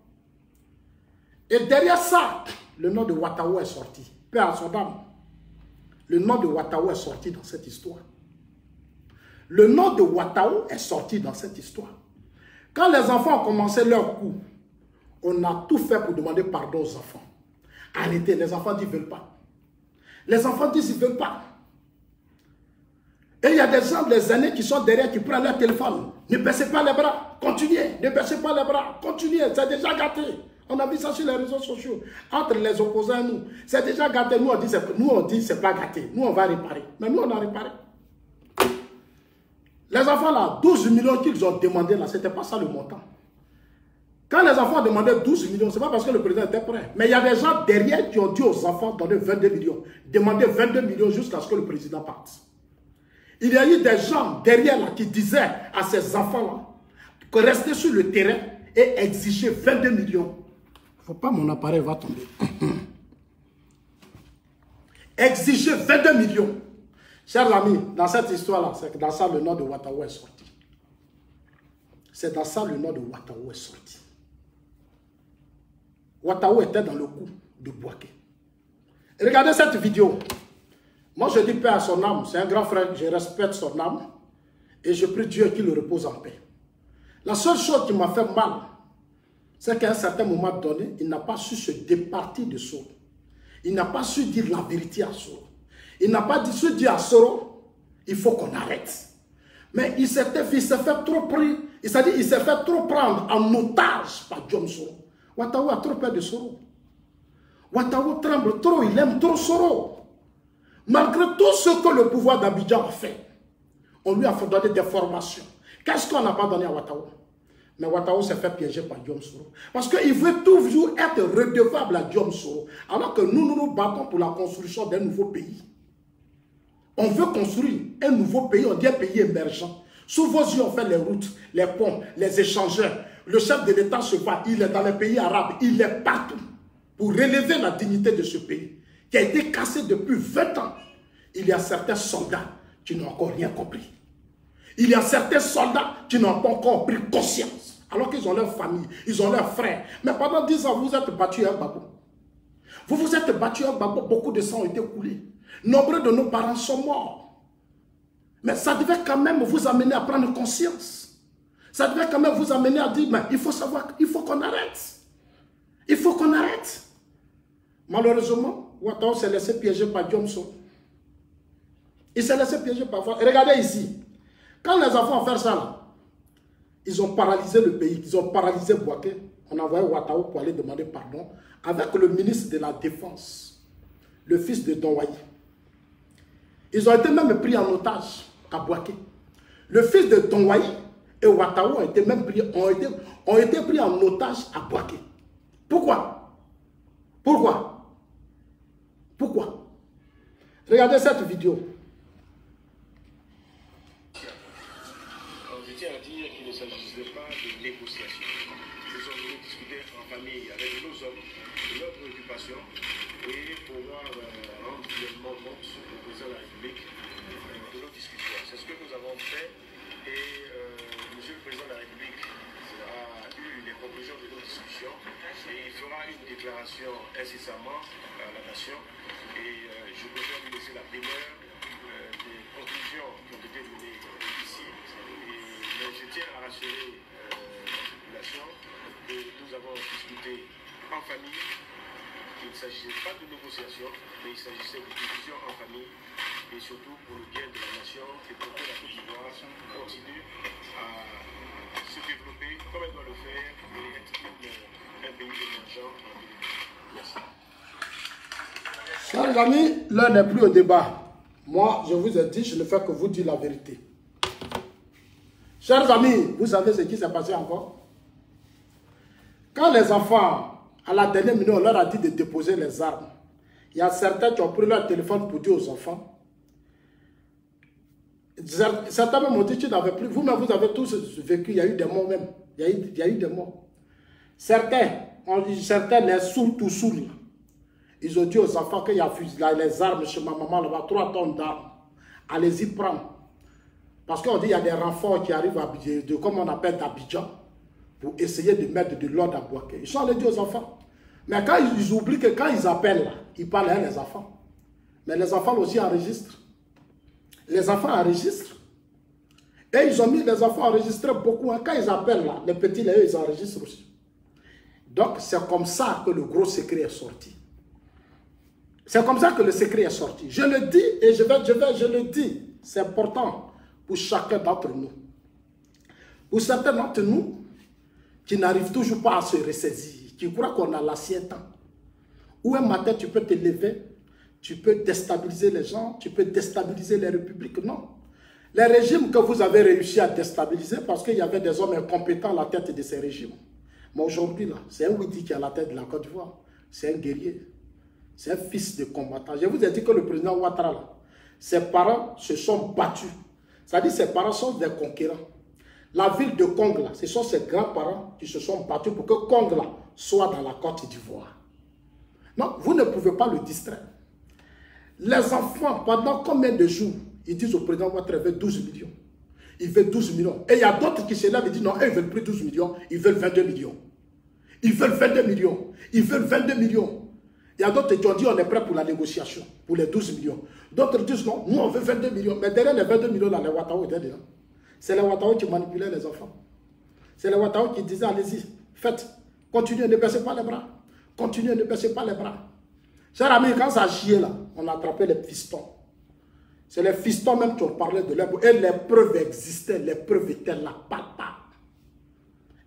Et derrière ça, le nom de Ouattao est sorti. Père à son âme. Le nom de Ouattao est sorti dans cette histoire. Le nom de Ouattao est sorti dans cette histoire. Quand les enfants ont commencé leur coup, on a tout fait pour demander pardon aux enfants. Arrêtez, les enfants disent qu'ils ne veulent pas. Les enfants disent qu'ils ne veulent pas. Et il y a des gens, des aînés qui sont derrière, qui prennent leur téléphone. Ne baissez pas les bras, continuez. Ne baissez pas les bras, continuez. C'est déjà gâté. On a vu ça sur les réseaux sociaux. Entre les opposants et nous, c'est déjà gâté. Nous, on dit c'est pas gâté. Nous, on va réparer. Mais nous, on a réparé. Les enfants là, 12 millions qu'ils ont demandé là, c'était pas ça le montant. Quand les enfants demandaient 12 millions, ce n'est pas parce que le président était prêt. Mais il y a des gens derrière qui ont dit aux enfants, donnez 22 millions. Demandez 22 millions jusqu'à ce que le président parte. Il y a eu des gens derrière là qui disaient à ces enfants-là que rester sur le terrain et exiger 22 millions. Il ne faut pas mon appareil va tomber. Exiger 22 millions. Chers amis, dans cette histoire-là, c'est dans ça le nom de Ouattara est sorti. C'est dans ça le nom de Ouattara est sorti. Ouattara était dans le coup de Bouaké. Regardez cette vidéo. Moi, je dis paix à son âme. C'est un grand frère, je respecte son âme. Et je prie Dieu qu'il le repose en paix. La seule chose qui m'a fait mal, c'est qu'à un certain moment donné, il n'a pas su se départir de Soro. Il n'a pas su dire la vérité à Soro. Il n'a pas su dire à Soro, il faut qu'on arrête. Mais il s'est fait trop pris. Il s'est fait trop prendre en otage par Diom Soro. Ouattara a trop peur de Soro. Ouattara tremble trop, il aime trop Soro. Malgré tout ce que le pouvoir d'Abidjan a fait, on lui a fait donner des formations. Qu'est-ce qu'on n'a pas donné à Ouattara? Mais Ouattara s'est fait piéger par Diom Soro. Parce qu'il veut toujours être redevable à Diom Soro. Alors que nous nous battons pour la construction d'un nouveau pays. On veut construire un nouveau pays, on dit un pays émergent. Sous vos yeux, on fait les routes, les ponts, les échangeurs. Le chef de l'État se bat, il est dans les pays arabes, il est partout pour relever la dignité de ce pays qui a été cassé depuis 20 ans. Il y a certains soldats qui n'ont encore rien compris. Il y a certains soldats qui n'ont pas encore pris conscience. Alors qu'ils ont leur famille, ils ont leurs frères. Mais pendant 10 ans, vous vous êtes battus à Gbagbo. Vous vous êtes battus à Gbagbo, beaucoup de sang ont été coulés. Nombreux de nos parents sont morts. Mais ça devait quand même vous amener à prendre conscience. Ça devait quand même vous amener à dire, mais il faut savoir, il faut qu'on arrête. Il faut qu'on arrête. Malheureusement, Ouattara s'est laissé piéger par Diom Soro. Il s'est laissé piéger par... Regardez ici. Quand les enfants ont fait ça, là, ils ont paralysé le pays. Ils ont paralysé Bouaké. On a envoyé Ouattara pour aller demander pardon avec le ministre de la Défense, le fils de Donwayi. Ils ont été même pris en otage à Bouaké. Le fils de Donwayi et Ouattara ont été même pris, ont été pris en otage à Bouaké. Pourquoi? Pourquoi? Pourquoi? Regardez cette vidéo. Je tiens à dire qu'il ne s'agissait pas de négociation. Nous sommes venus discuter en famille avec nos hommes de leurs préoccupations et pouvoir rendre finalement compte au président de la République de nos discussions. C'est ce que nous avons fait et monsieur le président de la République a eu les conclusions de nos discussions et il fera une déclaration incessamment à la nation et je préfère lui laisser la primeur des conclusions qui ont été données ici. Mais je tiens à rassurer la population que nous avons discuté en famille. Il ne s'agissait pas de négociation, mais il s'agissait de discussion en famille et surtout pour le bien de la nation et pour que la Côte d'Ivoire continue à se développer comme elle doit le faire et être un pays émergent en 2020. Merci. Chers amis, l'heure n'est plus au débat. Moi, je vous ai dit, je ne fais que vous dire la vérité. Chers amis, vous savez ce qui s'est passé encore? Quand les enfants, à la dernière minute, on leur a dit de déposer les armes, il y a certains qui ont pris leur téléphone pour dire aux enfants. Certains même ont dit qu'ils n'avaient plus. Vous-même, vous avez tous vécu, il y a eu des morts même. Il y a eu des morts. Certains, les sourds, tout sourds, ils ont dit aux enfants qu'il y a les armes chez ma maman, là-bas, 3 tonnes d'armes. Allez-y prendre. Parce qu'on dit qu'il y a des renforts qui arrivent de comme on appelle d'Abidjan pour essayer de mettre de l'ordre à Bouaké. Ils sont allés dire aux enfants. Mais quand ils oublient que quand ils appellent, là, ils parlent à les enfants. Mais les enfants aussi enregistrent. Les enfants enregistrent. Et ils ont mis les enfants enregistrés beaucoup. Quand ils appellent, là, les petits, eux, ils enregistrent aussi. Donc, c'est comme ça que le gros secret est sorti. C'est comme ça que le secret est sorti. Je le dis et je le dis. C'est important pour chacun d'entre nous. Pour certains d'entre nous qui n'arrivent toujours pas à se ressaisir, qui croient qu'on a l'assiette. Ou un matin, tu peux te lever, tu peux déstabiliser les gens, tu peux déstabiliser les républiques. Non. Les régimes que vous avez réussi à déstabiliser parce qu'il y avait des hommes incompétents à la tête de ces régimes. Mais aujourd'hui, là, c'est un Widi qui est à la tête de la Côte d'Ivoire. C'est un guerrier. C'est un fils de combattant. Je vous ai dit que le président Ouattara, ses parents se sont battus C'est-à-dire ses parents sont des conquérants. La ville de Kongla, ce sont ses grands-parents qui se sont battus pour que Kongla soit dans la Côte d'Ivoire. Non, vous ne pouvez pas le distraire. Les enfants, pendant combien de jours, ils disent au président Ouattara, il veut 12 millions. Il veut 12 millions. Et il y a d'autres qui se lèvent et disent non, eux, ils ne veulent plus 12 millions, ils veulent 22 millions. Ils veulent 22 millions. Ils veulent 22 millions. Il y a d'autres qui ont dit on est prêt pour la négociation, pour les 12 millions. D'autres disent non, nous on veut 22 millions. Mais derrière les 22 millions, là, les Ouattara étaient dedans. C'est les Ouattara qui manipulaient les enfants. C'est les Ouattara qui disaient allez-y, faites, continuez, ne baissez pas les bras. Continuez, ne baissez pas les bras. Chers amis, quand ça chiait là, on a attrapé les fistons. C'est les fistons même qui ont parlé de leur... Et les preuves existaient, les preuves étaient là, papa.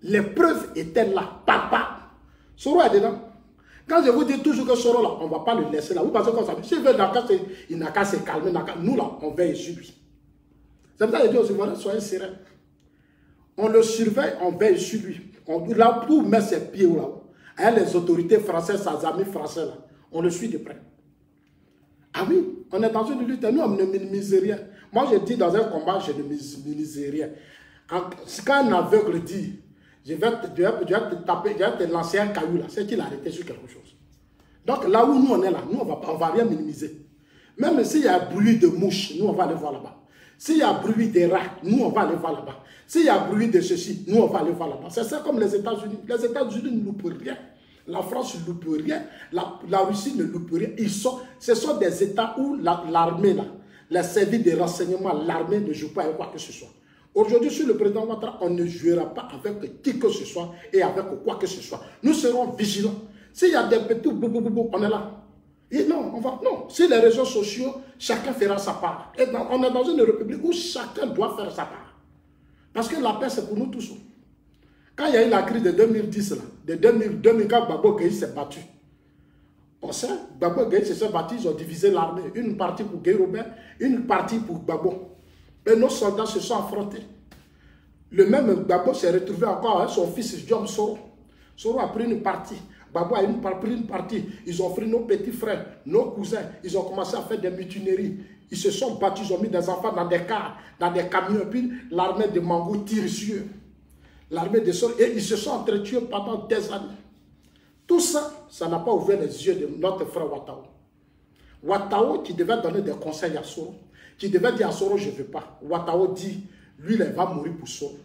Les preuves étaient là, papa. Soro est dedans. Quand je vous dis toujours que Soro là, on ne va pas le laisser là. Vous pensez qu'on s'en s'il veut il n'a qu'à se calmer. Nous là, on veille sur lui. C'est pour ça que je dis aux Ivoiriens, soyez sereins. On le surveille, on veille sur lui. Là où il met ses pieds là-haut. Avec les autorités françaises, ses amis français là, on le suit de près. Ah oui, on est dans une lutte, nous on ne minimise rien. Moi je dis dans un combat, je ne minimise rien. Quand un aveugle dit, je vais te taper, je vais te lancer un caillou là, c'est qu'il a arrêté sur quelque chose. Donc là où nous on est là, nous on va rien minimiser. Même s'il y a bruit de mouches, nous on va aller voir là-bas. S'il y a bruit de rats, nous on va aller voir là-bas. S'il y a bruit de ceci, nous on va aller voir là-bas. C'est ça comme les États-Unis. Les États-Unis ne loupent rien. La France ne loupe rien, la Russie ne loupe rien. Ce sont des États où l'armée, les services de renseignement, l'armée ne joue pas avec quoi que ce soit. Aujourd'hui, sur le président Ouattara, on ne jouera pas avec qui que ce soit et avec quoi que ce soit. Nous serons vigilants. S'il y a des petits boubou, on est là. Et non, non. Si les réseaux sociaux, chacun fera sa part. Et on est dans une république où chacun doit faire sa part. Parce que la paix, c'est pour nous tous. Quand il y a eu la crise de 2010, là, de 2000, quand Gbagbo Gueye s'est battu, on sait, Gbagbo Gueye s'est battu, ils ont divisé l'armée. Une partie pour Gueye Robert, une partie pour Gbagbo. Et nos soldats se sont affrontés. Le même Gbagbo s'est retrouvé encore avec son fils Diom Soro. Soro a pris une partie. Gbagbo a pris une partie. Ils ont pris nos petits frères, nos cousins. Ils ont commencé à faire des mutineries. Ils se sont battus, ils ont mis des enfants dans des cars, dans des camions. Et puis l'armée de Mangou tire sur eux. L'armée des sols, et ils se sont entretués pendant des années. Tout ça, ça n'a pas ouvert les yeux de notre frère Ouattara. Ouattara qui devait donner des conseils à Soro, qui devait dire à Soro, je ne veux pas. Ouattara dit, lui, il va mourir pour Soro.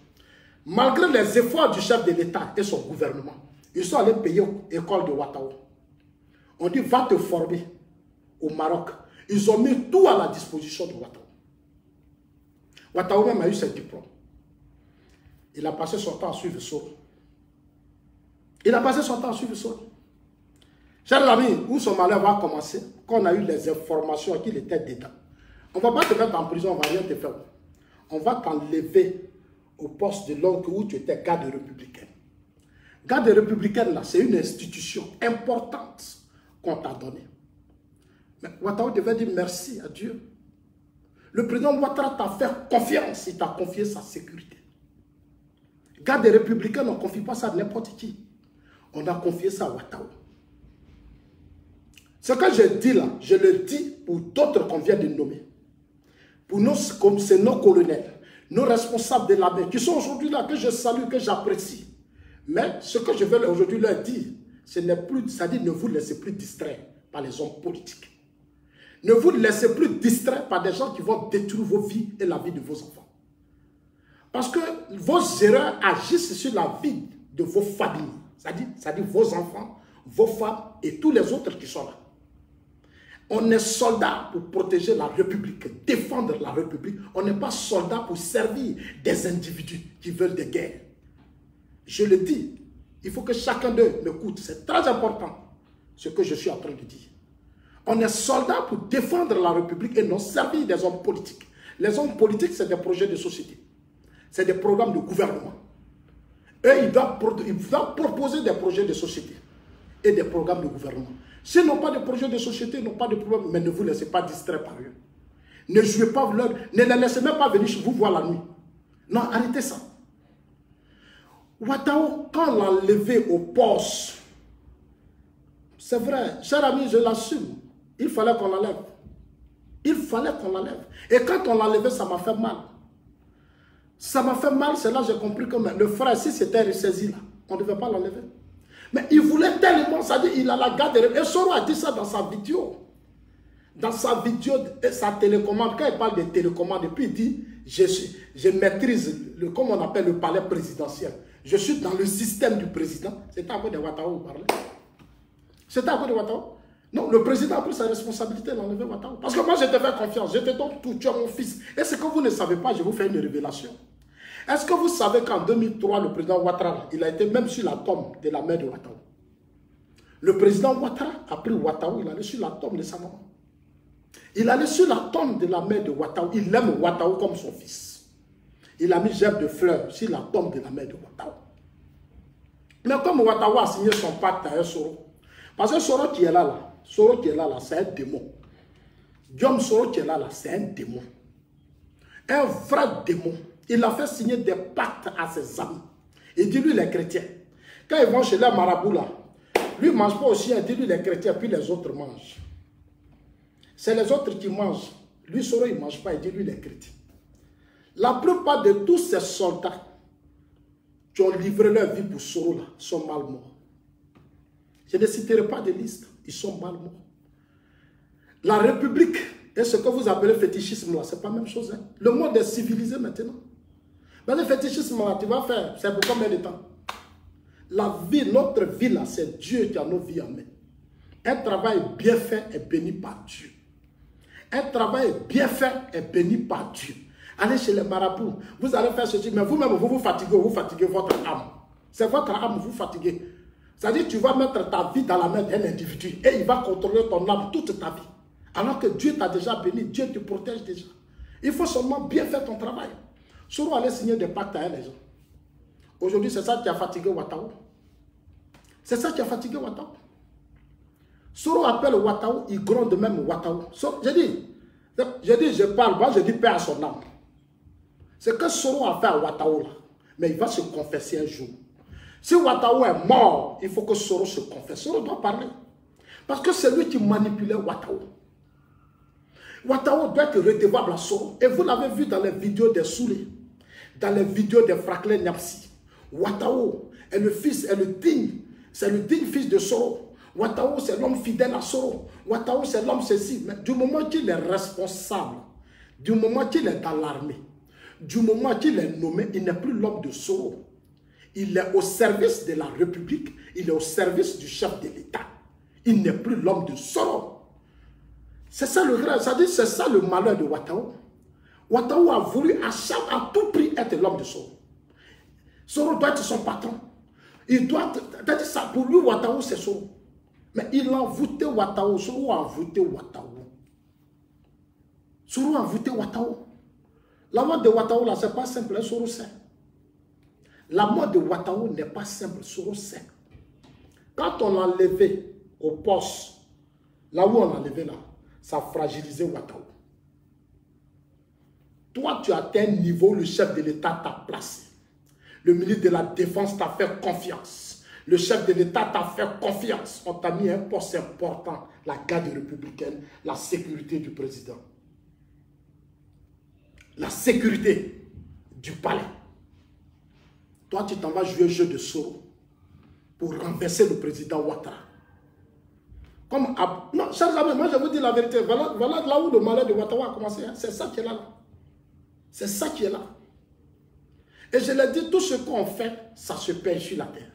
Malgré les efforts du chef de l'État et son gouvernement, ils sont allés payer l'école de Ouattara. On dit, va te former au Maroc. Ils ont mis tout à la disposition de Ouattara. Ouattara même a eu ses diplômes. Il a passé son temps à suivre Soro. Il a passé son temps à suivre Soro. Chers amis, où son malheur va commencer? Quand on a eu les informations qu'il était dedans. On ne va pas te mettre en prison, on ne va rien te faire. On va t'enlever au poste de l'ordre où tu étais garde républicaine. Garde républicaine, là, c'est une institution importante qu'on t'a donnée. Mais Ouattara devait dire merci à Dieu. Le président Ouattara t'a fait confiance, il t'a confié sa sécurité. Garde républicaine, on ne confie pas ça à n'importe qui. On a confié ça à Ouattara. Ce que je dis là, je le dis pour d'autres qu'on vient de nommer. Pour nous, comme c'est nos colonels, nos responsables de l'armée, qui sont aujourd'hui là, que je salue, que j'apprécie. Mais ce que je veux aujourd'hui leur dire, ce n'est plus, c'est-à-dire ne vous laissez plus distraire par les hommes politiques. Ne vous laissez plus distraire par des gens qui vont détruire vos vies et la vie de vos enfants. Parce que vos erreurs agissent sur la vie de vos familles. C'est-à-dire vos enfants, vos femmes et tous les autres qui sont là. On est soldat pour protéger la République, défendre la République. On n'est pas soldat pour servir des individus qui veulent des guerres. Je le dis, il faut que chacun d'eux m'écoute. C'est très important ce que je suis en train de dire. On est soldat pour défendre la République et non servir des hommes politiques. Les hommes politiques, c'est des projets de société. C'est des programmes de gouvernement. Et ils doivent proposer des projets de société et des programmes de gouvernement. S'ils n'ont pas de projet de société, ils n'ont pas de problème, mais ne vous laissez pas distraire par eux. Ne jouez pas leur, ne les laissez même pas venir chez vous voir la nuit. Non, arrêtez ça. Ouattara, quand on l'a levé au poste, c'est vrai, cher ami, je l'assume, il fallait qu'on l'enlève. Il fallait qu'on l'enlève. Et quand on l'a levé, ça m'a fait mal. Ça m'a fait mal, c'est là que j'ai compris que le frère, si c'était ressaisi là, on ne devait pas l'enlever. Mais il voulait tellement, ça dit, il a la garde. Et Soro a dit ça dans sa vidéo. Dans sa vidéo, sa télécommande, quand il parle de télécommande, et puis il dit, je maîtrise, comme on appelle le palais présidentiel. Je suis dans le système du président. C'était à cause de Ouattara, vous parlez. C'était à cause de Ouattara. Non, le président a pris sa responsabilité d'enlever Ouattara. Parce que moi, je te fais confiance. Je te donne tout, tu es mon fils. Et ce que vous ne savez pas, je vous fais une révélation. Est-ce que vous savez qu'en 2003, le président Ouattara, il a été même sur la tombe de la mère de Ouattara. Le président Ouattara a pris Ouattara, il allait sur la tombe de sa maman. Il allait sur la tombe de la mère de Ouattara. Il aime Ouattara comme son fils. Il a mis gerbe de fleurs sur la tombe de la mère de Ouattara. Mais comme Ouattara a signé son pacte avec Soro, parce que Soro qui est là, Soro qui est là, c'est un démon. Guillaume Soro qui est là, c'est un démon. Un vrai démon. Il a fait signer des pactes à ses amis. Il dit lui les chrétiens. Quand ils vont chez les marabouts là, lui ne mange pas aussi, il dit lui les chrétiens, puis les autres mangent. C'est les autres qui mangent. Lui Soro il ne mange pas, il dit lui les chrétiens. La plupart de tous ces soldats qui ont livré leur vie pour Soro là, sont mal morts. Je ne citerai pas de liste, ils sont mal morts. La République et ce que vous appelez fétichisme là, c'est pas la même chose. Hein? Le monde est civilisé maintenant. Mais le fétichisme là, tu vas faire, c'est pour combien de temps? La vie, notre vie là, c'est Dieu qui a nos vies en main. Un travail bien fait est béni par Dieu. Un travail bien fait est béni par Dieu. Allez chez les marabouts, vous allez faire ceci, mais vous-même, vous fatiguez votre âme. C'est votre âme, vous fatiguez. C'est-à-dire tu vas mettre ta vie dans la main d'un individu et il va contrôler ton âme toute ta vie. Alors que Dieu t'a déjà béni, Dieu te protège déjà. Il faut seulement bien faire ton travail. Soro allait signer des pactes à les gens. Aujourd'hui, c'est ça qui a fatigué Ouattara. C'est ça qui a fatigué Ouattara. Soro appelle Ouattara, il gronde même Ouattara. Je parle, moi je dis paix à son âme. C'est que Soro a fait à Ouattara là. Mais il va se confesser un jour. Si Ouattara est mort, il faut que Soro se confesse. Soro doit parler. Parce que c'est lui qui manipulait Ouattara. Ouattara doit être redevable à Soro. Et vous l'avez vu dans les vidéos des Soulé, dans les vidéos des Fraclin Niapsi. Ouattara est le fils, c'est le digne fils de Soro. Ouattara c'est l'homme fidèle à Soro. Ouattara c'est l'homme ceci. Mais du moment qu'il est responsable, du moment qu'il est dans l'armée, du moment qu'il est nommé, il n'est plus l'homme de Soro. Il est au service de la République, il est au service du chef de l'État. Il n'est plus l'homme de Soro. C'est ça le grave, c'est ça le malheur de Ouattara. Ouattara a voulu à tout prix être l'homme de Soro. Soro doit être son patron. Il doit, c'est-à-dire ça, pour lui, Ouattara c'est Soro. Mais il a envoûté Ouattara, Soro a envoûté Ouattara. Soro a envoûté Ouattara. La mort de Ouattara là, c'est pas simple, Soro sait. La mort de Ouattara n'est pas simple, Soro sait. Quand on l'a enlevé au poste, là où on l'a enlevé là, ça a fragilisé Ouattara. Toi, tu as atteint un niveau, le chef de l'État t'a placé. Le ministre de la Défense t'a fait confiance. Le chef de l'État t'a fait confiance. On t'a mis un poste important, la garde républicaine, la sécurité du président. La sécurité du palais. Toi, tu t'en vas jouer le jeu de Soro pour renverser le président Ouattara. Comme, non, chers amis, moi je vous dis la vérité. Voilà là où le malheur de Ouattara a commencé. Hein. C'est ça qui est là. C'est ça qui est là. Et je l'ai dit, tout ce qu'on fait, ça se paye sur la terre.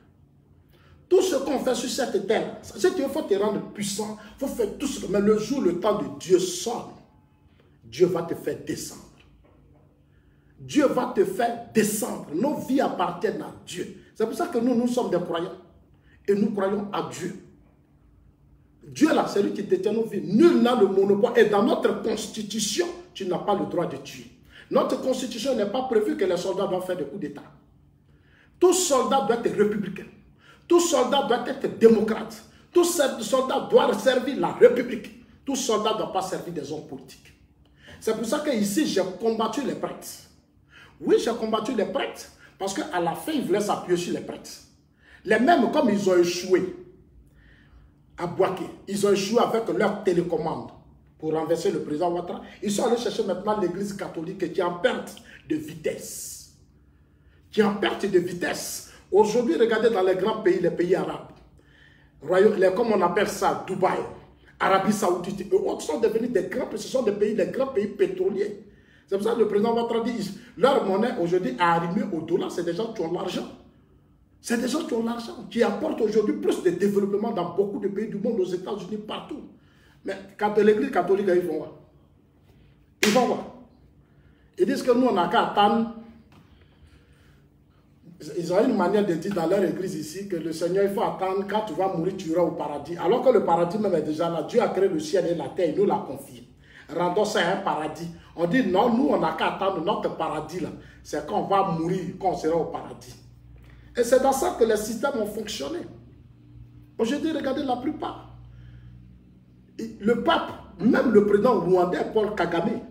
Tout ce qu'on fait sur cette terre, si tu veux, il faut te rendre puissant, il faut faire tout ce que... Mais le jour, le temps de Dieu sonne, Dieu va te faire descendre. Dieu va te faire descendre. Nos vies appartiennent à Dieu. C'est pour ça que nous sommes des croyants. Et nous croyons à Dieu. Dieu là, c'est lui qui détient nos vies. Nul n'a le monopole. Et dans notre constitution, tu n'as pas le droit de tuer. Notre constitution n'est pas prévue que les soldats doivent faire des coups d'État. Tout soldat doit être républicain. Tout soldat doit être démocrate. Tout soldat doit servir la République. Tout soldat ne doit pas servir des hommes politiques. C'est pour ça que ici, j'ai combattu les prêtres. Oui, j'ai combattu les prêtres parce qu'à la fin, ils voulaient s'appuyer sur les prêtres. Les mêmes, comme ils ont échoué à Bouaké, ils ont échoué avec leur télécommande pour renverser le président Ouattara. Ils sont allés chercher maintenant l'église catholique qui est en perte de vitesse. qui est en perte de vitesse. Aujourd'hui, regardez dans les grands pays, les pays arabes, comme on appelle ça, Dubaï, Arabie Saoudite, et autres sont devenus des grands pays, ce sont des grands pays pétroliers. C'est pour ça que le président Ouattara dit, leur monnaie aujourd'hui a arrimé au dollar, c'est des gens qui ont l'argent. C'est des gens qui ont l'argent, qui apportent aujourd'hui plus de développement dans beaucoup de pays du monde, aux États-Unis, partout. Mais quand l'église catholique, ils vont voir. Ils vont voir. Ils disent que nous, on n'a qu'à attendre. Ils ont une manière de dire dans leur église ici que le Seigneur, il faut attendre, quand tu vas mourir, tu iras au paradis. Alors que le paradis même est déjà là. Dieu a créé le ciel et la terre, il nous l'a confié. Rendons ça un paradis. On dit non, nous, on n'a qu'à attendre notre paradis là. C'est quand on va mourir, quand on sera au paradis. Et c'est dans ça que les systèmes ont fonctionné. Aujourd'hui, regardez la plupart. Le pape, même le président rwandais Paul Kagame,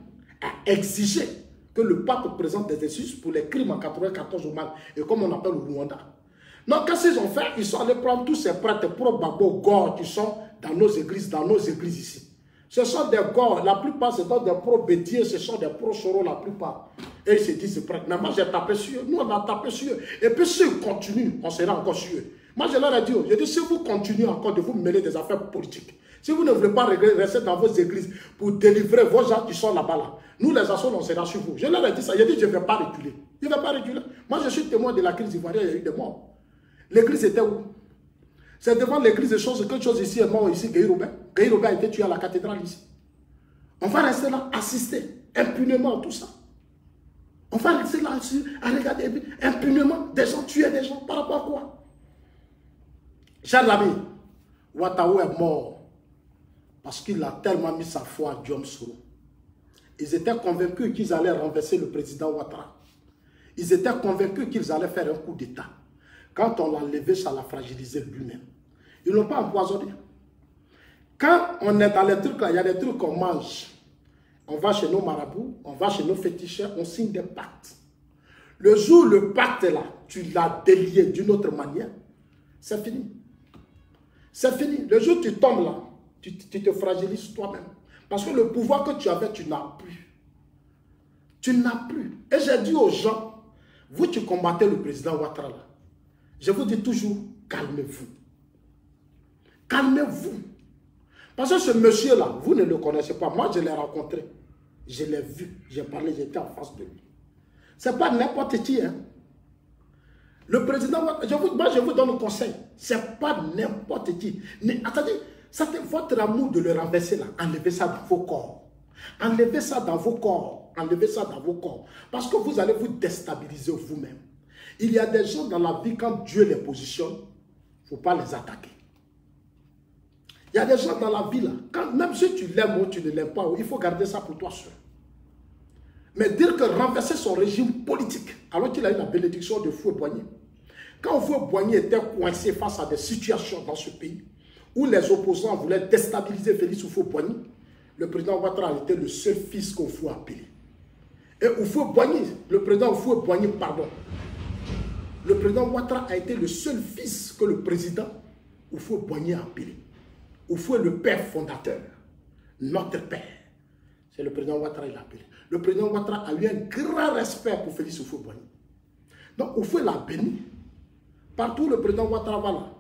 a exigé que le pape présente des excuses pour les crimes en 1994 au Mali, et comme on appelle le Rwanda. Donc, qu'est-ce qu'ils ont fait? Ils sont allés prendre tous ces prêtres pro-Babo Gore qui sont dans nos églises ici. Ce sont des Gore, la plupart, ce sont des pro-Bédier, ce sont des pro-Soro, la plupart. Et ils se disent prêtres. Mais moi, j'ai tapé sur eux. Nous, on a tapé sur eux. Et puis, s'ils continuent, on sera encore sur eux. Moi, je leur ai dit, si vous continuez encore de vous mêler des affaires politiques, si vous ne voulez pas rester dans vos églises pour délivrer vos gens qui sont là-bas, là, nous, les assos, on sera sur vous. Je leur ai dit ça. J'ai dit, je ne vais pas reculer. Je ne vais pas reculer. Moi, je suis témoin de la crise ivoirienne, il y a eu des morts. L'église était où? C'est devant l'église de choses, quelque chose ici est mort ici, Guy Robert. Guy Robert a été tué à la cathédrale ici. On va rester là, assister impunément à tout ça. On va rester là, à regarder impunément des gens tuer des gens. Par rapport à quoi? Chers amis, Ouattara est mort parce qu'il a tellement mis sa foi à Diom Soro. Ils étaient convaincus qu'ils allaient renverser le président Ouattara. Ils étaient convaincus qu'ils allaient faire un coup d'État. Quand on l'a levé, ça l'a fragilisé lui-même. Ils ne l'ont pas empoisonné. Quand on est dans les trucs là, il y a des trucs qu'on mange. On va chez nos marabouts, on va chez nos féticheurs, on signe des pactes. Le jour où le pacte est là, tu l'as délié d'une autre manière, c'est fini. C'est fini. Le jour où tu tombes là, tu te fragilises toi-même. Parce que le pouvoir que tu avais, tu n'as plus. Tu n'as plus. Et j'ai dit aux gens, vous qui combattez le président Ouattara là, je vous dis toujours, calmez-vous. Calmez-vous. Parce que ce monsieur-là, vous ne le connaissez pas. Moi, je l'ai rencontré. Je l'ai vu. J'ai parlé, j'étais en face de lui. Ce n'est pas n'importe qui. Hein. Le président, moi, je vous donne un conseil. Ce n'est pas n'importe qui. Mais attendez, c'est votre amour de le renverser là. Enlevez ça dans vos corps. Enlevez ça dans vos corps. Enlevez ça dans vos corps. Parce que vous allez vous déstabiliser vous-même. Il y a des gens dans la vie, quand Dieu les positionne, il ne faut pas les attaquer. Il y a des gens dans la vie là, même si tu l'aimes ou tu ne l'aimes pas, il faut garder ça pour toi seul. Mais dire que renverser son régime politique, alors qu'il a eu la bénédiction de Houphouët-Boigny. Quand Houphouët-Boigny était coincé face à des situations dans ce pays, où les opposants voulaient déstabiliser Félix Houphouët-Boigny, le président Ouattara était le seul fils qu'on faut appeler. Et Houphouët-Boigny, le président Houphouët-Boigny, pardon, le président Ouattara a été le seul fils que le président Houphouët-Boigny a appelé. Houphouët est le père fondateur, notre père. C'est le président Ouattara, il l'a appelé. Le président Ouattara a eu un grand respect pour Félix Houphouët-Boigny. Donc Houphouët l'a béni. Partout le président Ouattara va là.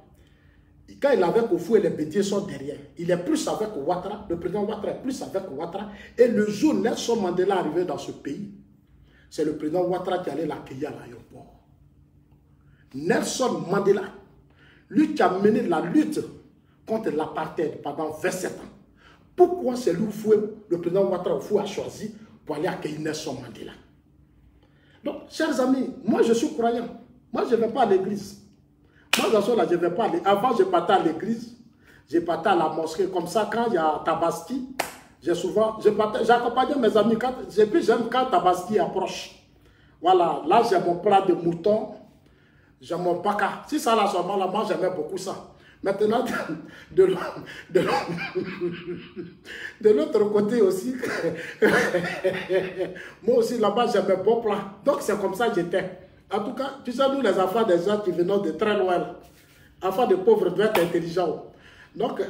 Quand il est avec Houphouët, les Bédiers sont derrière. Il est plus avec Ouattara, le président Ouattara est plus avec Ouattara. Et le jour où Nelson Mandela est arrivé dans ce pays, c'est le président Ouattara qui allait l'accueillir à l'aéroport. Nelson Mandela, lui qui a mené la lutte contre l'apartheid pendant 27 ans. Pourquoi c'est lui le président Ouattara a choisi pour aller accueillir Nelson Mandela? Donc, chers amis, moi je suis croyant. Moi je ne vais pas à l'église. Moi dans ce là, je ne vais pas aller. Avant je partais à l'église, je partais à la mosquée. Comme ça, quand il y a Tabaski, j'accompagnais mes amis. Et puis j'aime quand Tabaski approche. Voilà, là j'ai mon plat de mouton. J'ai mon paka. Si ça là seulement là, moi j'aimais beaucoup ça. Maintenant, de l'autre côté aussi, moi aussi là-bas j'aimais bon plat. Donc c'est comme ça que j'étais. En tout cas, tu sais, nous les enfants des gens qui venaient de très loin, enfants de pauvres doivent être intelligents. Donc,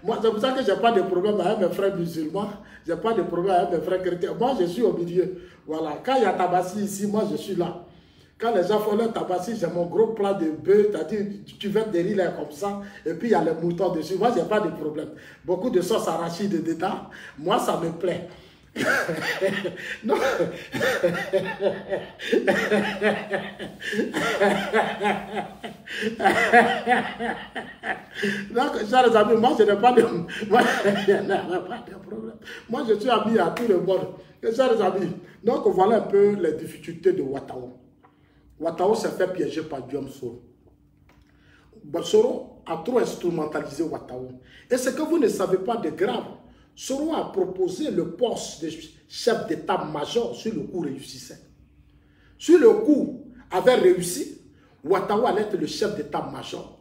moi c'est pour ça que je n'ai pas de problème avec mes frères musulmans, je n'ai pas de problème avec mes frères chrétiens. Moi je suis au milieu. Voilà, quand il y a Tabaski ici, moi je suis là. Quand les gens font leur tabaski, j'ai mon gros plat de bœuf, tu veux des riz là comme ça, et puis il y a les moutons dessus. Moi, je n'ai pas de problème. Beaucoup de sauce arachide dedans, moi, ça me plaît. Non. Donc, chers amis, moi, je n'ai pas de problème. Moi, je suis ami à tout le monde. Chers amis, donc voilà un peu les difficultés de Ouattara. Ouattara s'est fait piéger par Guillaume Soro. Soro a trop instrumentalisé Ouattara. Et ce que vous ne savez pas de grave, Soro a proposé le poste de chef d'état-major sur le coup réussissait. Sur le coup avait réussi, Ouattara allait être le chef d'état-major.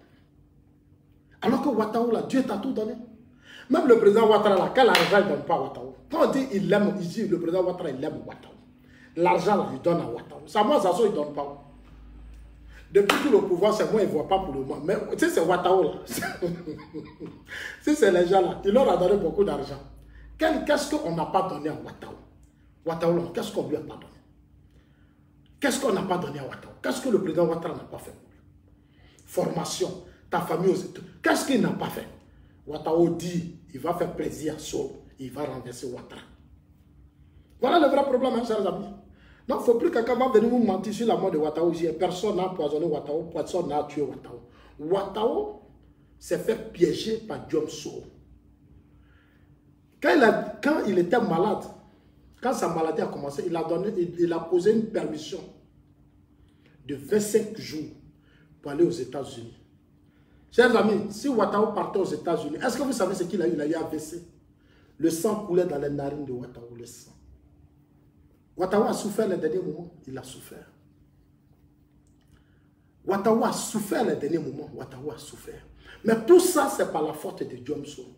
Alors que Ouattara, là, Dieu t'a tout donné. Même le président Ouattara, là, quel argent il ne donne pas à Ouattara? Quand on dit il aime, il dit le président Ouattara, il aime Ouattara. L'argent, là, il donne à Ouattara. Ça, moi, ça, il ne donne pas. Depuis tout le pouvoir, c'est moi, il ne voit pas pour le moment. Mais tu sais, c'est Ouattara, là. Si c'est les gens, là, il leur a donné beaucoup d'argent. Qu'est-ce qu'on n'a pas donné à Ouattara? Ouattara, qu'est-ce qu'on lui a pas donné? Qu'est-ce qu'on n'a pas donné à Ouattara? Qu'est-ce que le président Ouattara n'a pas fait? Formation, ta famille aux États-Unis. Qu'est-ce qu'il n'a pas fait? Ouattara dit, il va faire plaisir à Soro, il va renverser Ouattara. Voilà le vrai problème, hein, chers amis. Donc, il ne faut plus que quelqu'un va venir vous mentir sur la mort de Ouattara. Personne n'a empoisonné Ouattara, personne n'a tué Ouattara. Ouattara s'est fait piéger par Guillaume Soro. Quand il était malade, quand sa maladie a commencé, il a posé une permission de 25 jours pour aller aux États-Unis. Chers amis, si Ouattara partait aux États-Unis, est-ce que vous savez ce qu'il a eu? Il a eu AVC. Le sang coulait dans les narines de Ouattara, le sang. Ouattara a souffert les derniers moments, il a souffert. Ouattara a souffert les derniers moments, Ouattara a souffert. Mais tout ça, c'est par la faute de Guillaume Soro.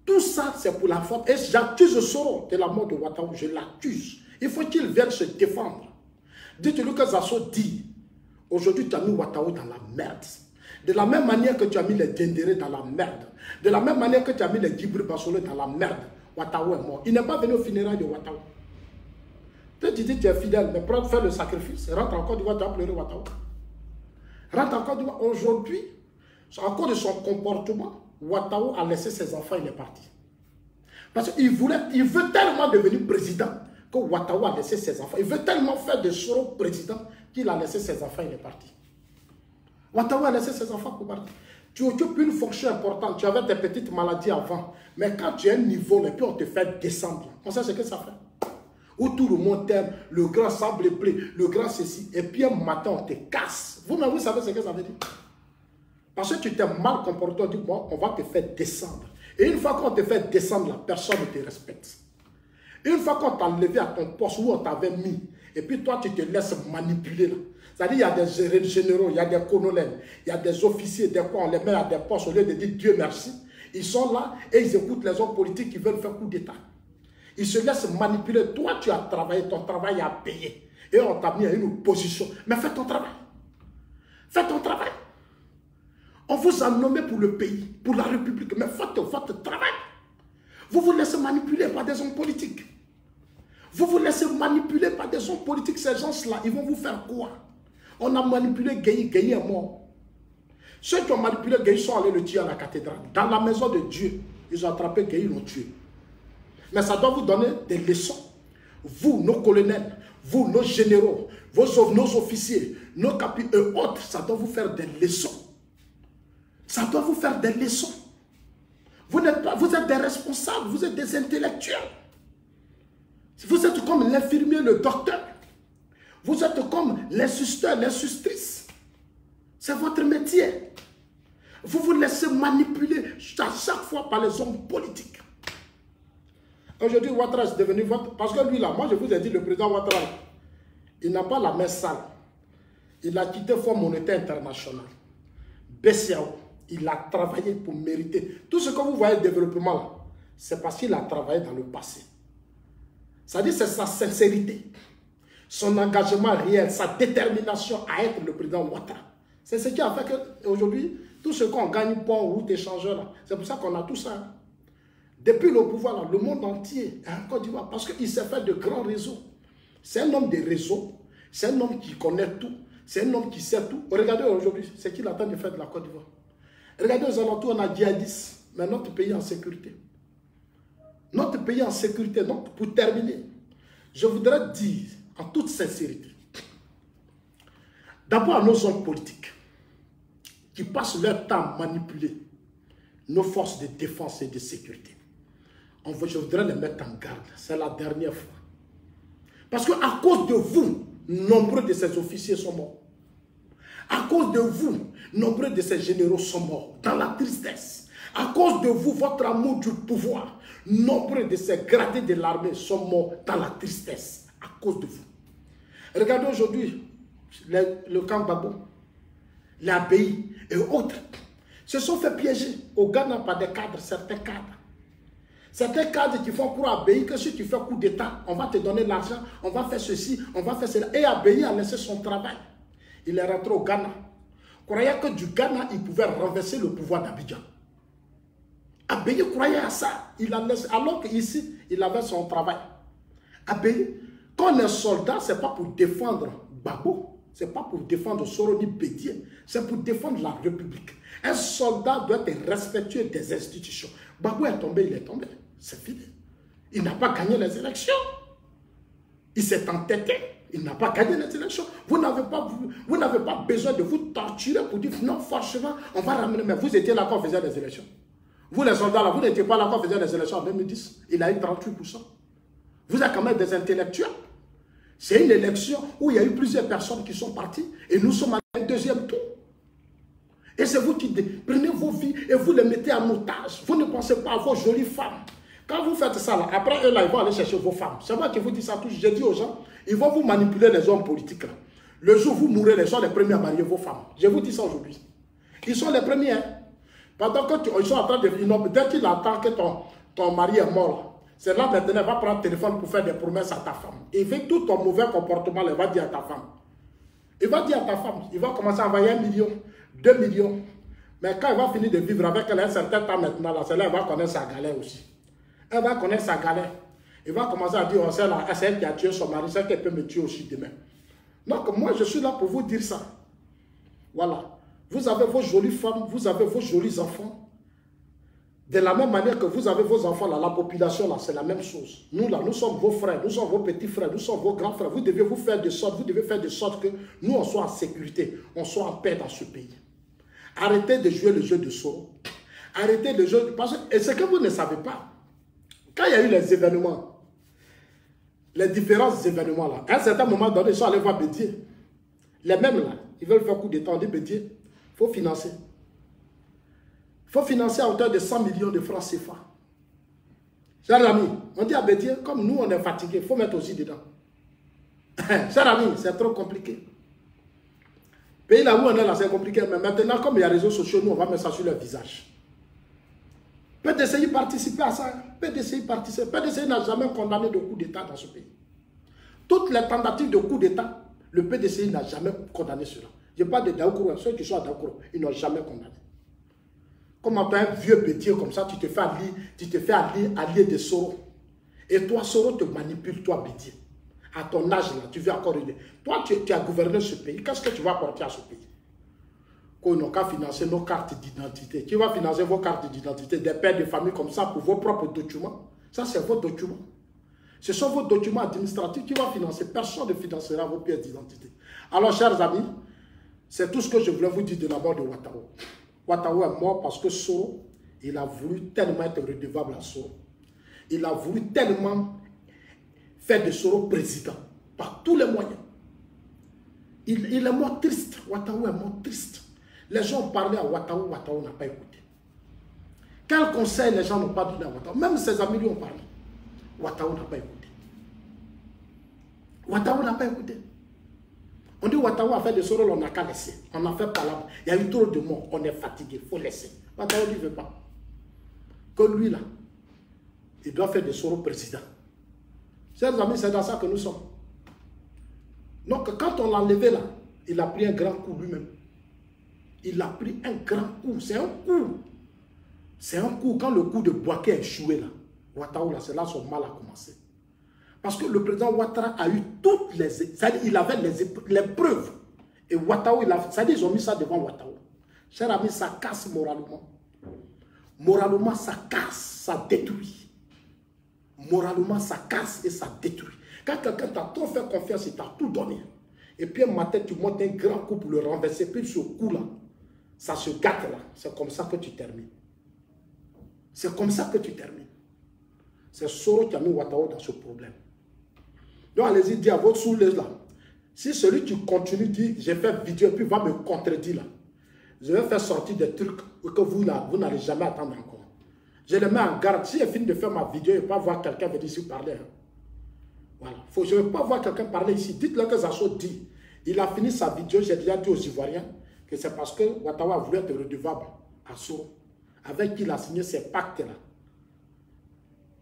Tout ça, c'est pour la faute. Et j'accuse Soro de la mort de Ouattara, je l'accuse. Il faut qu'il vienne se défendre. Dites-lui que Zasso dit, aujourd'hui tu as mis Ouattara dans la merde. De la même manière que tu as mis les Dendéré dans la merde. De la même manière que tu as mis les Djibril Bassolo dans la merde. Ouattara est mort. Il n'est pas venu au funérailles de Ouattara. Tu dis que tu es fidèle, mais prends faire le sacrifice. Rentre en Côte d'Ivoire, tu vas pleurer Ouattara. Rentre en Côte d'Ivoire. Aujourd'hui, à cause de son comportement, Ouattara a laissé ses enfants, il est parti. Parce qu'il veut tellement devenir président que Ouattara a laissé ses enfants. Il veut tellement faire de Soro président qu'il a laissé ses enfants, il est parti. Ouattara a laissé ses enfants pour partir. Tu occupes une fonction importante, tu avais des petites maladies avant, mais quand tu as un niveau, et puis on te fait descendre, on sait ce que ça fait. Où tout le monde t'aime, le grand sable blé, le grand ceci, et puis un matin on te casse. Vous-même, vous savez ce que ça veut dire? Parce que tu t'es mal comporté, on dit, bon, on va te faire descendre. Et une fois qu'on te fait descendre, la personne ne te respecte. Une fois qu'on t'a levé à ton poste où on t'avait mis, et puis toi tu te laisses manipuler là. C'est-à-dire, il y a des généraux, il y a des colonels, il y a des officiers, des quoi, on les met à des postes au lieu de dire Dieu merci. Ils sont là et ils écoutent les hommes politiques qui veulent faire coup d'État. Ils se laissent manipuler. Toi, tu as travaillé, ton travail a payé. Et on t'a mis à une position. Mais fais ton travail. Fais ton travail. On vous a nommé pour le pays, pour la République. Mais faites votre travail. Vous vous laissez manipuler par des hommes politiques. Vous vous laissez manipuler par des hommes politiques. Ces gens-là, ils vont vous faire quoi? On a manipulé Gueye, Gueye est mort. Ceux qui ont manipulé Gueye sont allés le tuer à la cathédrale. Dans la maison de Dieu, ils ont attrapé Gueye, ils l'ont tué. Mais ça doit vous donner des leçons. Vous, nos colonels, vous, nos généraux, nos officiers, nos capitaines et autres, ça doit vous faire des leçons. Ça doit vous faire des leçons. Vous n'êtes pas, vous êtes des responsables, vous êtes des intellectuels. Vous êtes comme l'infirmier, le docteur. Vous êtes comme l'insusteur, l'insustrice. C'est votre métier. Vous vous laissez manipuler à chaque fois par les hommes politiques. Aujourd'hui, Ouattara est devenu votre... Parce que lui, là, moi, je vous ai dit, le président Ouattara, il n'a pas la main sale. Il a quitté le Fonds monétaire international. BCAO. Il a travaillé pour mériter. Tout ce que vous voyez, développement, là, c'est parce qu'il a travaillé dans le passé. C'est-à-dire, c'est sa sincérité, son engagement réel, sa détermination à être le président Ouattara. C'est ce qui a fait qu'aujourd'hui, tout ce qu'on gagne, pont, route, échangeur, là, c'est pour ça qu'on a tout ça. Hein. Depuis le pouvoir, là, le monde entier est en Côte d'Ivoire parce qu'il s'est fait de grands réseaux. C'est un homme de réseau, C'est un homme qui connaît tout. C'est un homme qui sait tout. Regardez aujourd'hui, c'est qu'il attend de faire de la Côte d'Ivoire. Regardez aux alentours, on a djihadistes. Mais notre pays est en sécurité. Notre pays est en sécurité. Donc, pour terminer, je voudrais dire en toute sincérité, d'abord à nos hommes politiques qui passent leur temps à manipuler nos forces de défense et de sécurité. Je voudrais les mettre en garde. C'est la dernière fois. Parce qu'à cause de vous, nombreux de ces officiers sont morts. À cause de vous, nombreux de ces généraux sont morts dans la tristesse. À cause de vous, votre amour du pouvoir, nombreux de ces gradés de l'armée sont morts dans la tristesse. À cause de vous. Regardez aujourd'hui le camp Gbagbo, l'ABI et autres se sont fait piéger au Ghana par des cadres, certains cadres. Certains cadres qui font croire à ABI que si tu fais coup d'État, on va te donner l'argent, on va faire ceci, on va faire cela. Et ABI a laissé son travail. Il est rentré au Ghana. Croyait que du Ghana, il pouvait renverser le pouvoir d'Abidjan. ABI croyait à ça. Il a laissé, alors qu'ici, il avait son travail. ABI, quand on est soldat, ce n'est pas pour défendre Gbagbo. Ce n'est pas pour défendre Soroni Bédié. C'est pour défendre la République. Un soldat doit être respectueux des institutions. Gbagbo est tombé, il est tombé. C'est fini. Il n'a pas gagné les élections. Il s'est entêté. Il n'a pas gagné les élections. Vous n'avez pas besoin de vous torturer pour dire non, franchement, on va ramener. Mais vous étiez là quand on faisait les élections. Vous les soldats là, vous n'étiez pas là quand on faisait les élections en 2010. Il a eu 38%. Vous êtes quand même des intellectuels. C'est une élection où il y a eu plusieurs personnes qui sont parties et nous sommes à un deuxième tour. Et c'est vous qui prenez vos vies et vous les mettez en otage. Vous ne pensez pas à vos jolies femmes. Quand vous faites ça, là, après eux, là, ils vont aller chercher vos femmes. C'est moi qui vous dis ça tous. J'ai dit aux gens, ils vont vous manipuler les hommes politiques. Là. Le jour où vous mourrez, ils sont les premiers à marier vos femmes. Je vous dis ça aujourd'hui. Ils sont les premiers. Hein. Pendant qu'ils sont en train de... Dès qu'il attend que ton mari est mort, là, c'est là maintenant, il va prendre le téléphone pour faire des promesses à ta femme. Et avec tout ton mauvais comportement, il va dire à ta femme. Il va dire à ta femme, il va commencer à envoyer 1 million, 2 millions. Mais quand il va finir de vivre avec elle un certain temps maintenant, là, elle va connaître sa galère aussi. Elle va connaître sa galère. Il va commencer à dire, oh, c'est elle qui a tué son mari, c'est elle qui peut me tuer aussi demain. Donc moi, je suis là pour vous dire ça. Voilà. Vous avez vos jolies femmes, vous avez vos jolis enfants. De la même manière que vous avez vos enfants, là, la population, là, c'est la même chose. Nous, là, nous sommes vos frères, nous sommes vos petits frères, nous sommes vos grands frères. Vous devez faire de sorte que nous, on soit en sécurité, on soit en paix dans ce pays. Arrêtez de jouer le jeu de Soro. Arrêtez de jouer... Et ce que vous ne savez pas, quand il y a eu les événements, les différents événements, là, à un certain moment donné, ils sont allés voir Bédié. Les mêmes, là, ils veulent faire coup d'État, on dit Bédié, il faut financer. Il faut financer à hauteur de 100 millions de francs CFA. Chers amis, on dit à Bédié, comme nous on est fatigués, il faut mettre aussi dedans. Chers amis, c'est trop compliqué. Pays là où on est là, c'est compliqué. Mais maintenant, comme il y a les réseaux sociaux, nous on va mettre ça sur leur visage. PDCI participer à ça. PDCI participe. PDCI n'a jamais condamné de coup d'État dans ce pays. Toutes les tentatives de coup d'État, le PDCI n'a jamais condamné cela. Je parle de Daoukoro, ceux qui sont à Daoukoro, ils n'ont jamais condamné. Comment tu as un vieux Bédié comme ça, tu te fais allier de Soro. Et toi, Soro te manipule, toi, Bédié. À ton âge, là, tu veux encore aider. Toi, tu as gouverné ce pays. Qu'est-ce que tu vas apporter à ce pays? Qu'on n'a qu'à financer nos cartes d'identité. Tu vas financer vos cartes d'identité, des pères de famille comme ça pour vos propres documents. Ça, c'est vos documents. Ce sont vos documents administratifs qui vont financer. Personne ne financera vos pièces d'identité. Alors, chers amis, c'est tout ce que je voulais vous dire de la mort de Ouattara. Ouattara est mort parce que Soro, il a voulu tellement être redevable à Soro. Il a voulu tellement faire de Soro président par tous les moyens. Il est mort triste. Ouattara est mort triste. Les gens ont parlé à Ouattara, Ouattara n'a pas écouté. Quel conseil les gens n'ont pas donné à Ouattara? Même ses amis lui ont parlé. Ouattara n'a pas écouté. Ouattara n'a pas écouté. On dit Ouattara a fait de Soro, on n'a qu'à laisser. On a fait par là. Il y a eu trop de morts. On est fatigué. Il faut laisser. Ouattara ne veut pas. Que lui là, il doit faire de Soro président. Chers amis, c'est dans ça que nous sommes. Donc quand on l'a enlevé là, il a pris un grand coup lui-même. Il a pris un grand coup. C'est un coup. C'est un coup. Quand le coup de Bouaké a échoué là, Ouattara là, c'est là son mal a commencé. Parce que le président Ouattara a eu toutes les... C'est-à-dire il avait les preuves. Et Ouattara, c'est-à-dire ils ont mis ça devant Ouattara. Cher ami, ça casse moralement. Moralement, ça casse, ça détruit. Moralement, ça casse et ça détruit. Quand quelqu'un t'a trop fait confiance, il t'a tout donné. Et puis un matin, tu montes un grand coup pour le renverser. Puis ce coup-là, ça se gâte là. C'est comme ça que tu termines. C'est comme ça que tu termines. C'est Soro qui a mis Ouattara dans ce problème. Donc allez-y, dis à votre soulève là. Si celui qui continue dit, j'ai fait vidéo et puis va me contredire là. Je vais faire sortir des trucs que vous n'allez jamais attendre encore. Je les mets en garde. Si je finis de faire ma vidéo, je ne vais pas voir quelqu'un venir ici parler. Hein. Voilà. Je ne veux pas voir quelqu'un parler ici. Dites-le que Zasso dit. Il a fini sa vidéo, j'ai déjà dit aux Ivoiriens que c'est parce que Ouattara a voulu être redevable à Soro, avec qui il a signé ces pactes-là.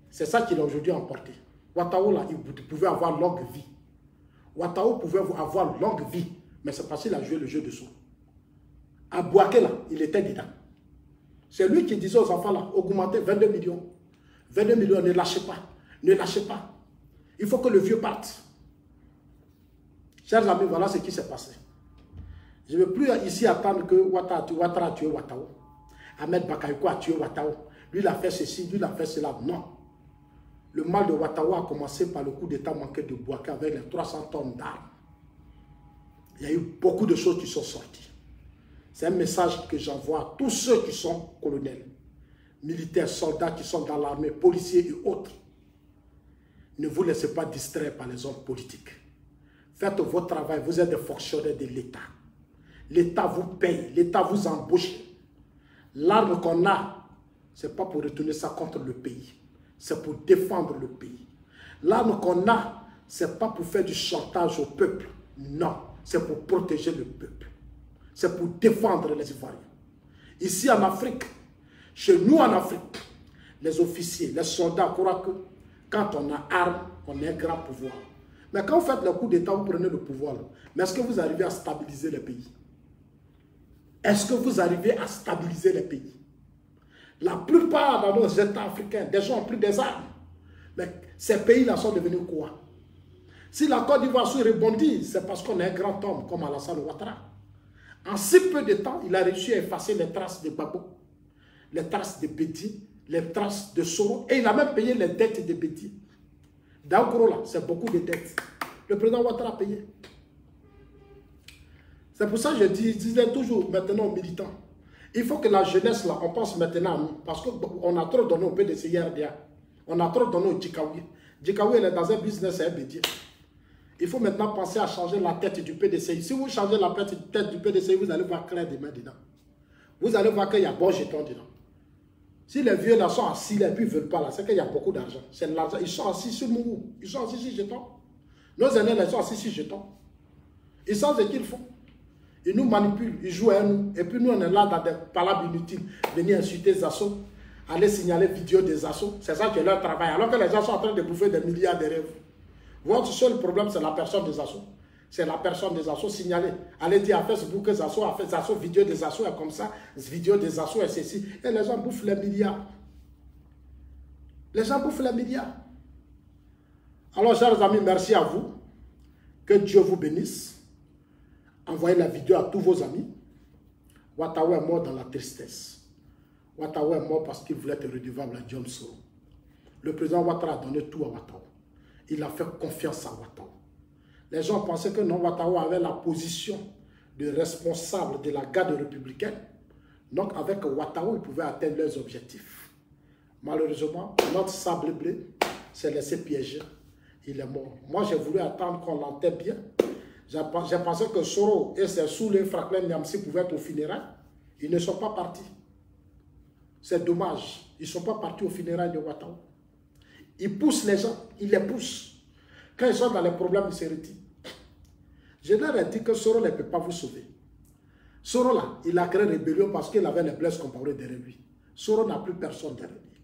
C'est ça qu'il a aujourd'hui emporté. Ouattara, là, il pouvait avoir longue vie. Ouattara pouvait avoir longue vie, mais c'est parce qu'il a joué le jeu de Soro. À Bouaké, là, il était dedans. C'est lui qui disait aux enfants, là, augmentez 22 millions. 22 millions, ne lâchez pas. Ne lâchez pas. Il faut que le vieux parte. Chers amis, voilà ce qui s'est passé. Je ne veux plus ici attendre que Ouattara a tué Ouattara. Ahmed Bakayoko a tué Ouattara. Lui, il a fait ceci, lui, il a fait cela. Non. Le mal de Ouattara a commencé par le coup d'État manqué de Bouaké avec les 300 tonnes d'armes. Il y a eu beaucoup de choses qui sont sorties. C'est un message que j'envoie à tous ceux qui sont colonels, militaires, soldats qui sont dans l'armée, policiers et autres. Ne vous laissez pas distraire par les hommes politiques. Faites votre travail, vous êtes des fonctionnaires de l'État. L'État vous paye, l'État vous embauche. L'arme qu'on a, ce n'est pas pour retourner ça contre le pays. C'est pour défendre le pays. L'arme qu'on a, ce n'est pas pour faire du chantage au peuple. Non, c'est pour protéger le peuple. C'est pour défendre les Ivoiriens. Ici en Afrique, chez nous en Afrique, les officiers, les soldats croient que quand on a arme, on a un grand pouvoir. Mais quand vous faites le coup d'État, vous prenez le pouvoir. Mais est-ce que vous arrivez à stabiliser les pays? Est-ce que vous arrivez à stabiliser les pays? La plupart dans nos États africains, des gens ont pris des armes. Mais ces pays-là sont devenus quoi? Si la Côte d'Ivoire se rebondit, c'est parce qu'on est un grand homme comme Alassane Ouattara. En si peu de temps, il a réussi à effacer les traces de Gbagbo, les traces de Bédi, les traces de Soro, et il a même payé les dettes de Bédi. Daoukro là, c'est beaucoup de dettes. Le président Ouattara a payé. C'est pour ça que je disais toujours maintenant aux militants, il faut que la jeunesse là, on pense maintenant à nous, parce qu'on a trop donné au PDC RDA, on a trop donné au Djikawi. Djikawi est dans un business à Bédi. Il faut maintenant penser à changer la tête du PDC. Si vous changez la tête du PDC, vous allez voir clair demain dedans. Vous allez voir qu'il y a bon jeton dedans. Si les vieux là sont assis là et puis ils ne veulent pas là, c'est qu'il y a beaucoup d'argent. C'est de l'argent. Ils sont assis sur nous. Ils sont assis sur jetons. Nos aînés là, ils sont assis sur jetons. Ils savent ce qu'ils font. Ils nous manipulent, ils jouent à nous. Et puis nous, on est là dans des palabres inutiles. Venir insulter les assos, aller signaler vidéo des assos. C'est ça qui est leur travail. Alors que les gens sont en train de bouffer des milliards de rêves. Votre seul problème, c'est la personne des assos. C'est la personne des assos signalée. Allez dire à Facebook que Zasso a fait Zasso, vidéo des assos est comme ça, vidéo des assos est ceci. Et les gens bouffent les milliards. Les gens bouffent les milliards. Alors, chers amis, merci à vous. Que Dieu vous bénisse. Envoyez la vidéo à tous vos amis. Ouattara est mort dans la tristesse. Ouattara est mort parce qu'il voulait être redevable à Diom Soro. Le président Ouattara a donné tout à Ouattara. Il a fait confiance à Ouattara. Les gens pensaient que non, Ouattara avait la position de responsable de la garde républicaine. Donc avec Ouattara, ils pouvaient atteindre leurs objectifs. Malheureusement, notre sable bleu s'est laissé piéger. Il est mort. Moi, j'ai voulu attendre qu'on l'enterre bien. J'ai pensé que Soro et ses sous-les Franklin Nyamsi pouvaient être au funérailles. Ils ne sont pas partis. C'est dommage. Ils ne sont pas partis au funérailles de Ouattara. Ils poussent les gens, ils les poussent. Quand ils sont dans les problèmes, ils se retirent. Je leur ai dit que Soro ne peut pas vous sauver. Soro là, il a créé rébellion parce qu'il avait les blesses comparées derrière lui. Soro n'a plus personne derrière lui.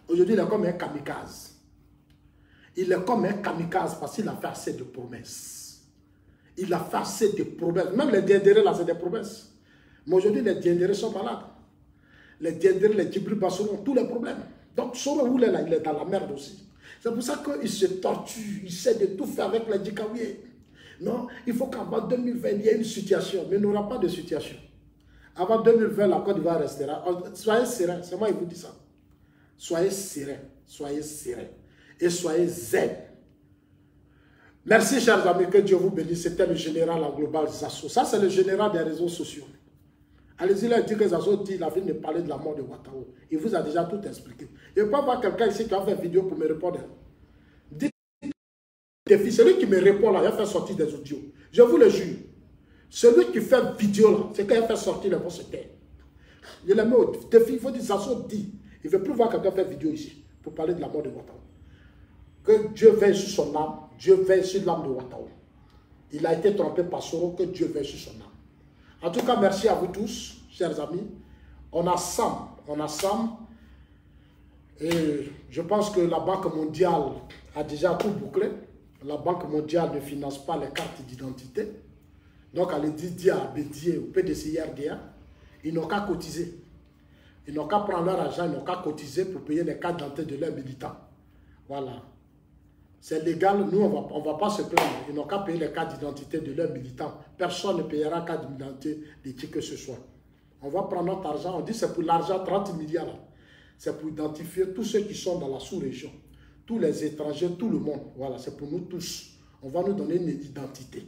Aujourd'hui, il est comme un kamikaze. Il est comme un kamikaze parce qu'il a fait assez de promesses. Il a fait assez de promesses. Même les Diendérés là, c'est des promesses. Mais aujourd'hui, les Diendérés sont malades. Les Diendérés, les Djibril Bassoro ont tous les problèmes. Donc, Soro, où il est là, il est dans la merde aussi. C'est pour ça qu'il se tortue, il essaie de tout faire avec les Djikaouiers. Non, il faut qu'avant 2020, il y ait une situation, mais il n'y aura pas de situation. Avant 2020, la Côte d'Ivoire restera. Soyez sereins, c'est moi qui vous dis ça. Soyez sereins, soyez sereins et soyez zen. Merci, chers amis, que Dieu vous bénisse. C'était le général en global Zasso. Ça, c'est le général des réseaux sociaux. Allez-y, là, dit que Zasso dit, il a fini de parler de la mort de Ouattara. Il vous a déjà tout expliqué. Il ne peut pas avoir quelqu'un ici qui a fait une vidéo pour me répondre. Dites, celui qui me répond là, il a fait sortir des audios. Je vous le jure. Celui qui fait vidéo là, c'est qu'il a fait sortir les vont se taire. Je le mets au défi, il faut dire, Zasso dit. Il ne veut plus voir quelqu'un faire vidéo ici pour parler de la mort de Ouattara. Que Dieu veille sur son âme, Dieu veille sur l'âme de Ouattara. Il a été trompé par Soro, que Dieu veille sur son âme. En tout cas, merci à vous tous, chers amis. On a Sam. Et je pense que la Banque mondiale a déjà tout bouclé. La Banque mondiale ne finance pas les cartes d'identité. Donc, elle dit à Bédier, au PDCIRDA, ils n'ont qu'à cotiser. Ils n'ont qu'à prendre leur argent, ils n'ont qu'à cotiser pour payer les cartes d'identité de leurs militants. Voilà. C'est légal, nous on va pas se plaindre. Ils n'ont qu'à payer les cartes d'identité de leurs militants. Personne ne payera carte d'identité de qui que ce soit. On va prendre notre argent, on dit c'est pour l'argent, 30 milliards. C'est pour identifier tous ceux qui sont dans la sous-région. Tous les étrangers, tout le monde. Voilà, c'est pour nous tous. On va nous donner une identité.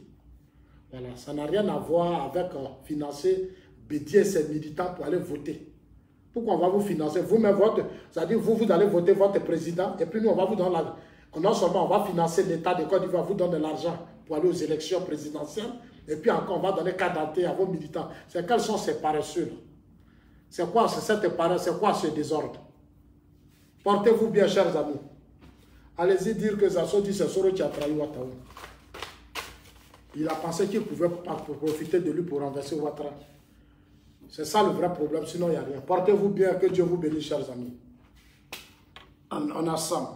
Voilà, ça n'a rien à voir avec financer Bédier et ses militants pour aller voter. Pourquoi on va vous financer? Vous-même, c'est-à-dire vous allez voter votre président et puis nous, on va vous donner la... Non seulement on va financer l'État de Côte d'Ivoire, vous donne de l'argent pour aller aux élections présidentielles, et puis encore on va donner carte d'identité à vos militants. C'est quels sont ces paresseux? C'est quoi cette paresse? C'est quoi ce désordre? Portez-vous bien, chers amis. Allez-y dire que Zasso dit c'est Soro qui a trahi Ouattara. Il a pensé qu'il pouvait profiter de lui pour renverser Ouattara. C'est ça le vrai problème, sinon il n'y a rien. Portez-vous bien, que Dieu vous bénisse, chers amis. On a Sam.